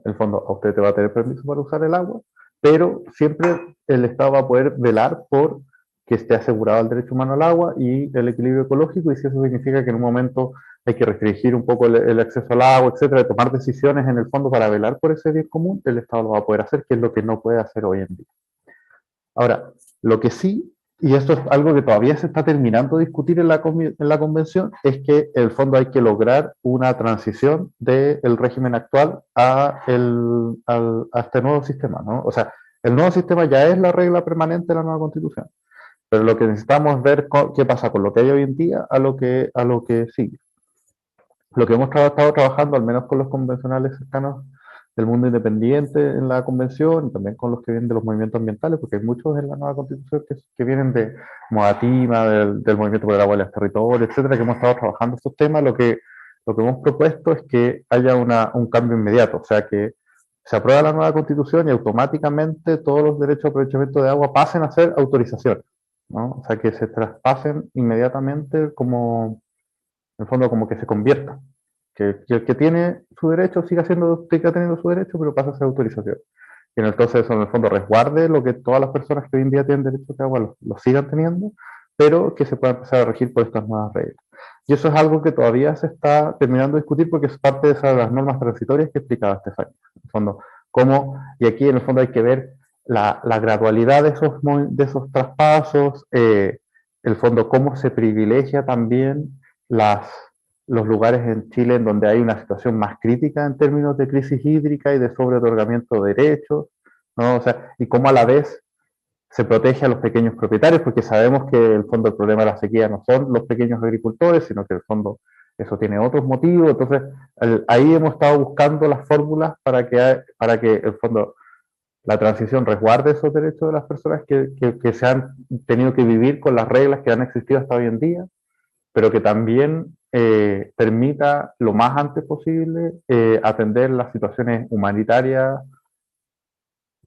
En el fondo, a usted te va a tener permiso para usar el agua, pero siempre el Estado va a poder velar por que esté asegurado el derecho humano al agua y el equilibrio ecológico, y si eso significa que en un momento hay que restringir un poco el acceso al agua, etcétera, tomar decisiones en el fondo para velar por ese bien común, el Estado lo va a poder hacer, que es lo que no puede hacer hoy en día. Ahora, lo que sí, y esto es algo que todavía se está terminando de discutir en la convención, es que en el fondo hay que lograr una transición del régimen actual a este nuevo sistema, ¿no? O sea, el nuevo sistema ya es la regla permanente de la nueva constitución, pero lo que necesitamos es ver qué pasa con lo que hay hoy en día a lo que sigue. Lo que hemos estado trabajando, al menos con los convencionales cercanos del mundo independiente en la convención, y también con los que vienen de los movimientos ambientales, porque hay muchos en la nueva constitución que vienen de Modatima, del movimiento por el agua y los territorios, etcétera, que hemos estado trabajando estos temas. Lo que hemos propuesto es que haya un cambio inmediato, o sea, que se aprueba la nueva constitución y automáticamente todos los derechos de aprovechamiento de agua pasen a ser autorizaciones, ¿no? O sea, que se traspasen inmediatamente como, en el fondo, como que se convierta. Que el que tiene su derecho siga teniendo su derecho, pero pasa a ser autorización. Y entonces eso, en el fondo, resguarde lo que todas las personas que hoy en día tienen derecho de agua lo sigan teniendo, pero que se pueda empezar a regir por estas nuevas reglas. Y eso es algo que todavía se está terminando de discutir, porque es parte de las normas transitorias que explicaba Estefanía. En el fondo, y aquí en el fondo hay que ver la gradualidad de esos traspasos, el fondo, cómo se privilegia también los lugares en Chile en donde hay una situación más crítica en términos de crisis hídrica y de sobreotorgamiento de derechos, ¿no? O sea, y cómo a la vez se protege a los pequeños propietarios, porque sabemos que el fondo el problema de la sequía no son los pequeños agricultores, sino que el fondo eso tiene otros motivos. Entonces, ahí hemos estado buscando las fórmulas para que el fondo la transición resguarde esos derechos de las personas que se han tenido que vivir con las reglas que han existido hasta hoy en día, pero que también permita lo más antes posible atender las situaciones humanitarias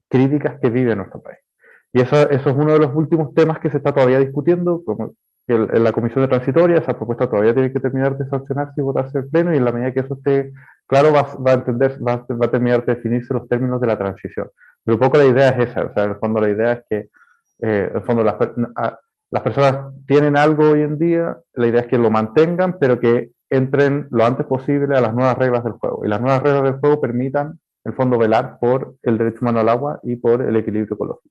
críticas que vive nuestro país. Y eso es uno de los últimos temas que se está todavía discutiendo, como que en la comisión de transitoria. Esa propuesta todavía tiene que terminar de sancionarse y votarse en pleno, y en la medida que eso esté claro va a terminar de definirse los términos de la transición. Pero un poco la idea es esa, o sea, en el fondo la idea es que en el fondo las personas tienen algo hoy en día, la idea es que lo mantengan, pero que entren lo antes posible a las nuevas reglas del juego. Y las nuevas reglas del juego permitan, en el fondo, velar por el derecho humano al agua y por el equilibrio ecológico.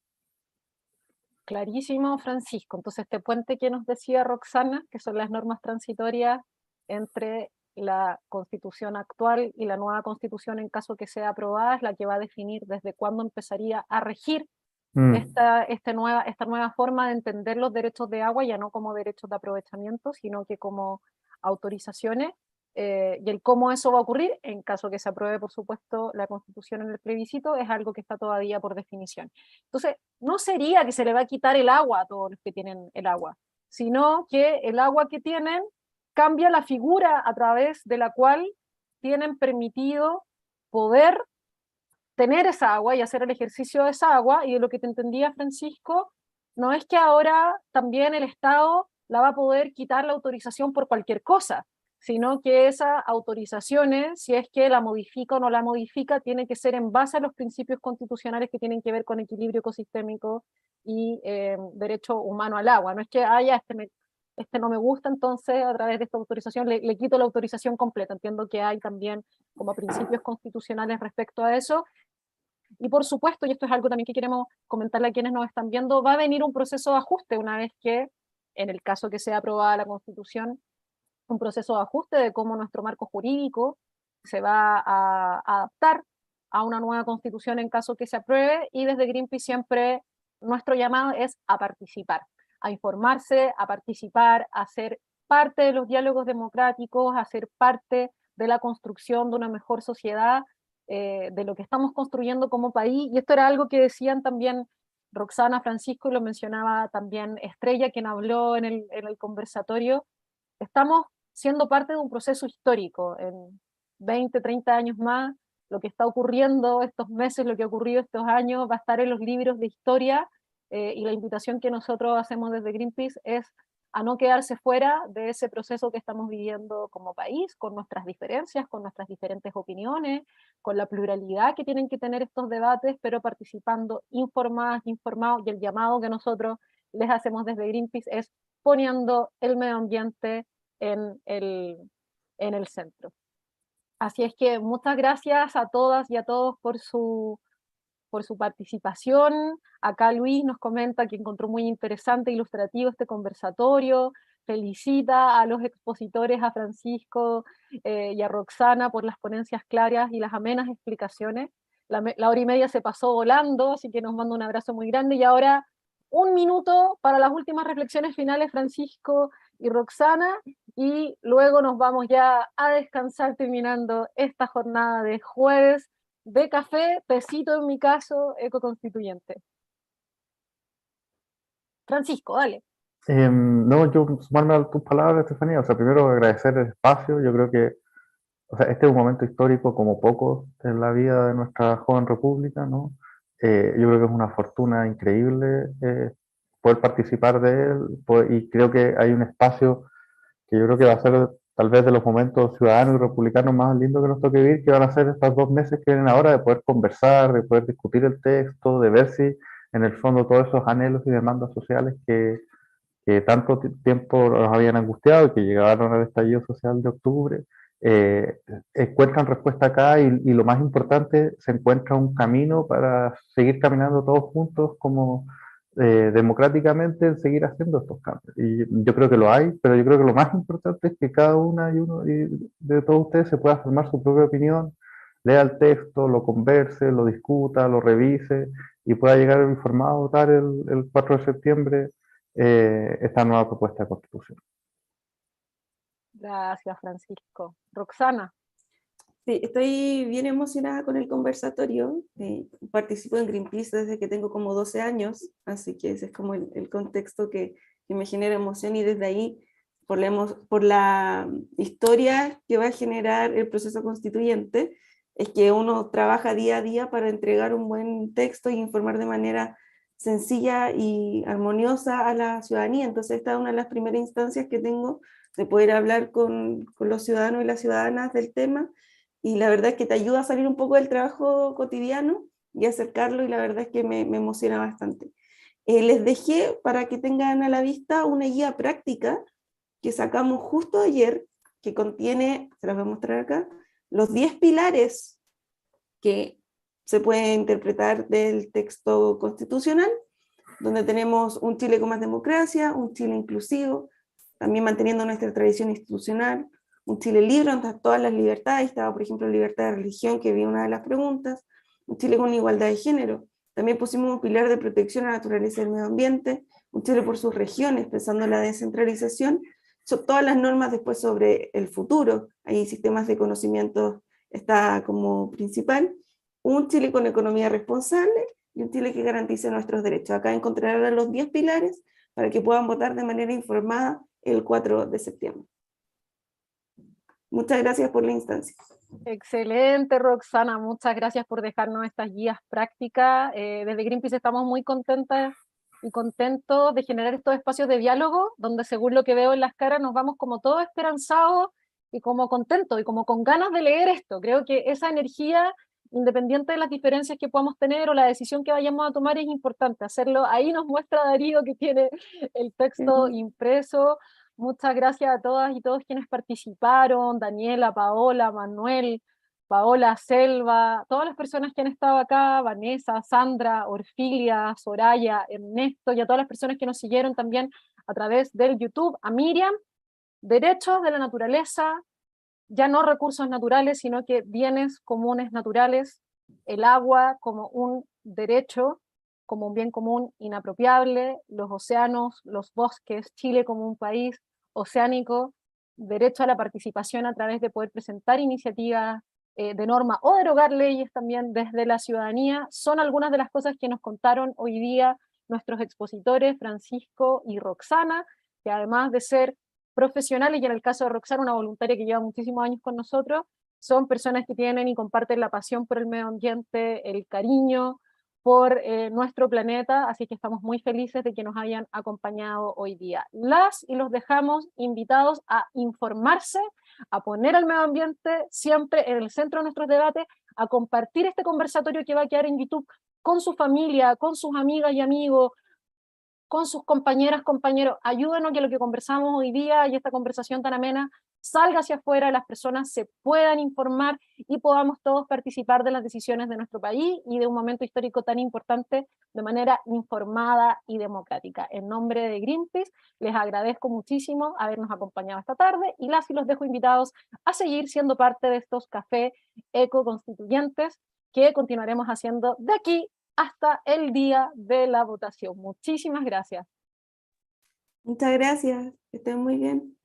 Clarísimo, Francisco. Entonces, este puente que nos decía Roxana, que son las normas transitorias entre la constitución actual y la nueva constitución, en caso que sea aprobada, es la que va a definir desde cuándo empezaría a regir esta nueva forma de entender los derechos de agua, ya no como derechos de aprovechamiento, sino que como autorizaciones, y el cómo eso va a ocurrir, en caso que se apruebe, por supuesto, la Constitución en el plebiscito, es algo que está todavía por definición. Entonces, no sería que se le va a quitar el agua a todos los que tienen el agua, sino que el agua que tienen cambia la figura a través de la cual tienen permitido poder tener esa agua y hacer el ejercicio de esa agua, y de lo que te entendía, Francisco, no es que ahora también el Estado la va a poder quitar la autorización por cualquier cosa, sino que esas autorizaciones, si es que la modifica o no la modifica, tiene que ser en base a los principios constitucionales que tienen que ver con equilibrio ecosistémico y derecho humano al agua. No es que haya este no me gusta, entonces a través de esta autorización le quito la autorización completa. Entiendo que hay también como principios constitucionales respecto a eso. Y por supuesto, y esto es algo también que queremos comentarle a quienes nos están viendo, va a venir un proceso de ajuste una vez que, en el caso que sea aprobada la Constitución, un proceso de ajuste de cómo nuestro marco jurídico se va a adaptar a una nueva Constitución en caso que se apruebe, y desde Greenpeace siempre nuestro llamado es a participar, a informarse, a participar, a ser parte de los diálogos democráticos, a ser parte de la construcción de una mejor sociedad, de lo que estamos construyendo como país. Y esto era algo que decían también Roxana, Francisco, y lo mencionaba también Estrella, quien habló en el conversatorio. Estamos siendo parte de un proceso histórico. En 20, 30 años más, lo que está ocurriendo estos meses, lo que ha ocurrido estos años, va a estar en los libros de historia, y la invitación que nosotros hacemos desde Greenpeace es a no quedarse fuera de ese proceso que estamos viviendo como país, con nuestras diferencias, con nuestras diferentes opiniones, con la pluralidad que tienen que tener estos debates, pero participando informados, y el llamado que nosotros les hacemos desde Greenpeace es poniendo el medio ambiente en el centro. Así es que muchas gracias a todas y a todos por su participación. Acá Luis nos comenta que encontró muy interesante e ilustrativo este conversatorio, felicita a los expositores, a Francisco y a Roxana, por las ponencias claras y las amenas explicaciones. La hora y media se pasó volando, así que nos mando un abrazo muy grande, y ahora un minuto para las últimas reflexiones finales, Francisco y Roxana, y luego nos vamos ya a descansar terminando esta jornada de jueves de café, tecito en mi caso, ecoconstituyente. Francisco, dale. No, yo sumarme a tus palabras, Estefanía. O sea, primero agradecer el espacio. Yo creo que, o sea, este es un momento histórico como pocos en la vida de nuestra joven república, ¿no? Yo creo que es una fortuna increíble poder participar de él, y creo que hay un espacio que yo creo que va a ser tal vez de los momentos ciudadanos y republicanos más lindos que nos toque vivir, que van a ser estos 2 meses que vienen ahora, de poder conversar, de poder discutir el texto, de ver si en el fondo todos esos anhelos y demandas sociales que tanto tiempo nos habían angustiado y que llegaron al estallido social de octubre, encuentran respuesta acá, y lo más importante, se encuentra un camino para seguir caminando todos juntos como democráticamente, en seguir haciendo estos cambios. Y yo creo que lo hay, pero yo creo que lo más importante es que cada una y uno de todos ustedes se pueda formar su propia opinión, lea el texto, lo converse, lo discuta, lo revise, y pueda llegar informado a votar el 4 de septiembre esta nueva propuesta de constitución. Gracias, Francisco. Roxana. Sí, estoy bien emocionada con el conversatorio. Participo en Greenpeace desde que tengo como 12 años, así que ese es como el contexto que me genera emoción, y desde ahí, por la historia que va a generar el proceso constituyente, es que uno trabaja día a día para entregar un buen texto y informar de manera sencilla y armoniosa a la ciudadanía. Entonces esta es una de las primeras instancias que tengo de poder hablar con los ciudadanos y las ciudadanas del tema, y la verdad es que te ayuda a salir un poco del trabajo cotidiano y acercarlo, y la verdad es que me emociona bastante. Les dejé para que tengan a la vista una guía práctica que sacamos justo ayer, que contiene, se las voy a mostrar acá, los 10 pilares que se pueden interpretar del texto constitucional, donde tenemos un Chile con más democracia, un Chile inclusivo, también manteniendo nuestra tradición institucional, un Chile libre donde todas las libertades, estaba por ejemplo libertad de religión, que vi una de las preguntas, un Chile con igualdad de género. También pusimos un pilar de protección a la naturaleza y el medio ambiente, un Chile por sus regiones, pensando en la descentralización. Son todas las normas después sobre el futuro, hay sistemas de conocimiento, está como principal. Un Chile con economía responsable y un Chile que garantice nuestros derechos. Acá encontrarán los 10 pilares para que puedan votar de manera informada el 4 de septiembre. Muchas gracias por la instancia. Excelente, Roxana, muchas gracias por dejarnos estas guías prácticas. Desde Greenpeace estamos muy contentas y contentos de generar estos espacios de diálogo, donde según lo que veo en las caras nos vamos como todos esperanzados y como contentos y como con ganas de leer esto. Creo que esa energía, independiente de las diferencias que podamos tener o la decisión que vayamos a tomar, es importante hacerlo. Ahí nos muestra Darío que tiene el texto impreso. Muchas gracias a todas y todos quienes participaron, Daniela, Paola, Manuel, Paola, Selva, todas las personas que han estado acá, Vanessa, Sandra, Orfilia, Soraya, Ernesto, y a todas las personas que nos siguieron también a través del YouTube, a Miriam. Derechos de la naturaleza, ya no recursos naturales, sino que bienes comunes naturales, el agua como un derecho, como un bien común inapropiable, los océanos, los bosques, Chile como un país oceánico, derecho a la participación a través de poder presentar iniciativas de norma o derogar leyes también desde la ciudadanía, son algunas de las cosas que nos contaron hoy día nuestros expositores, Francisco y Roxana, que además de ser profesionales, y en el caso de Roxana, una voluntaria que lleva muchísimos años con nosotros, son personas que tienen y comparten la pasión por el medio ambiente, el cariño por nuestro planeta, así que estamos muy felices de que nos hayan acompañado hoy día. Las y los dejamos invitados a informarse, a poner al medio ambiente siempre en el centro de nuestros debates, a compartir este conversatorio que va a quedar en YouTube con su familia, con sus amigas y amigos, con sus compañeras, compañeros. Ayúdenos que lo que conversamos hoy día y esta conversación tan amena salga hacia afuera, las personas se puedan informar y podamos todos participar de las decisiones de nuestro país y de un momento histórico tan importante de manera informada y democrática. En nombre de Greenpeace, les agradezco muchísimo habernos acompañado esta tarde y los dejo invitados a seguir siendo parte de estos cafés ecoconstituyentes que continuaremos haciendo de aquí hasta el día de la votación. Muchísimas gracias. Muchas gracias, que estén muy bien.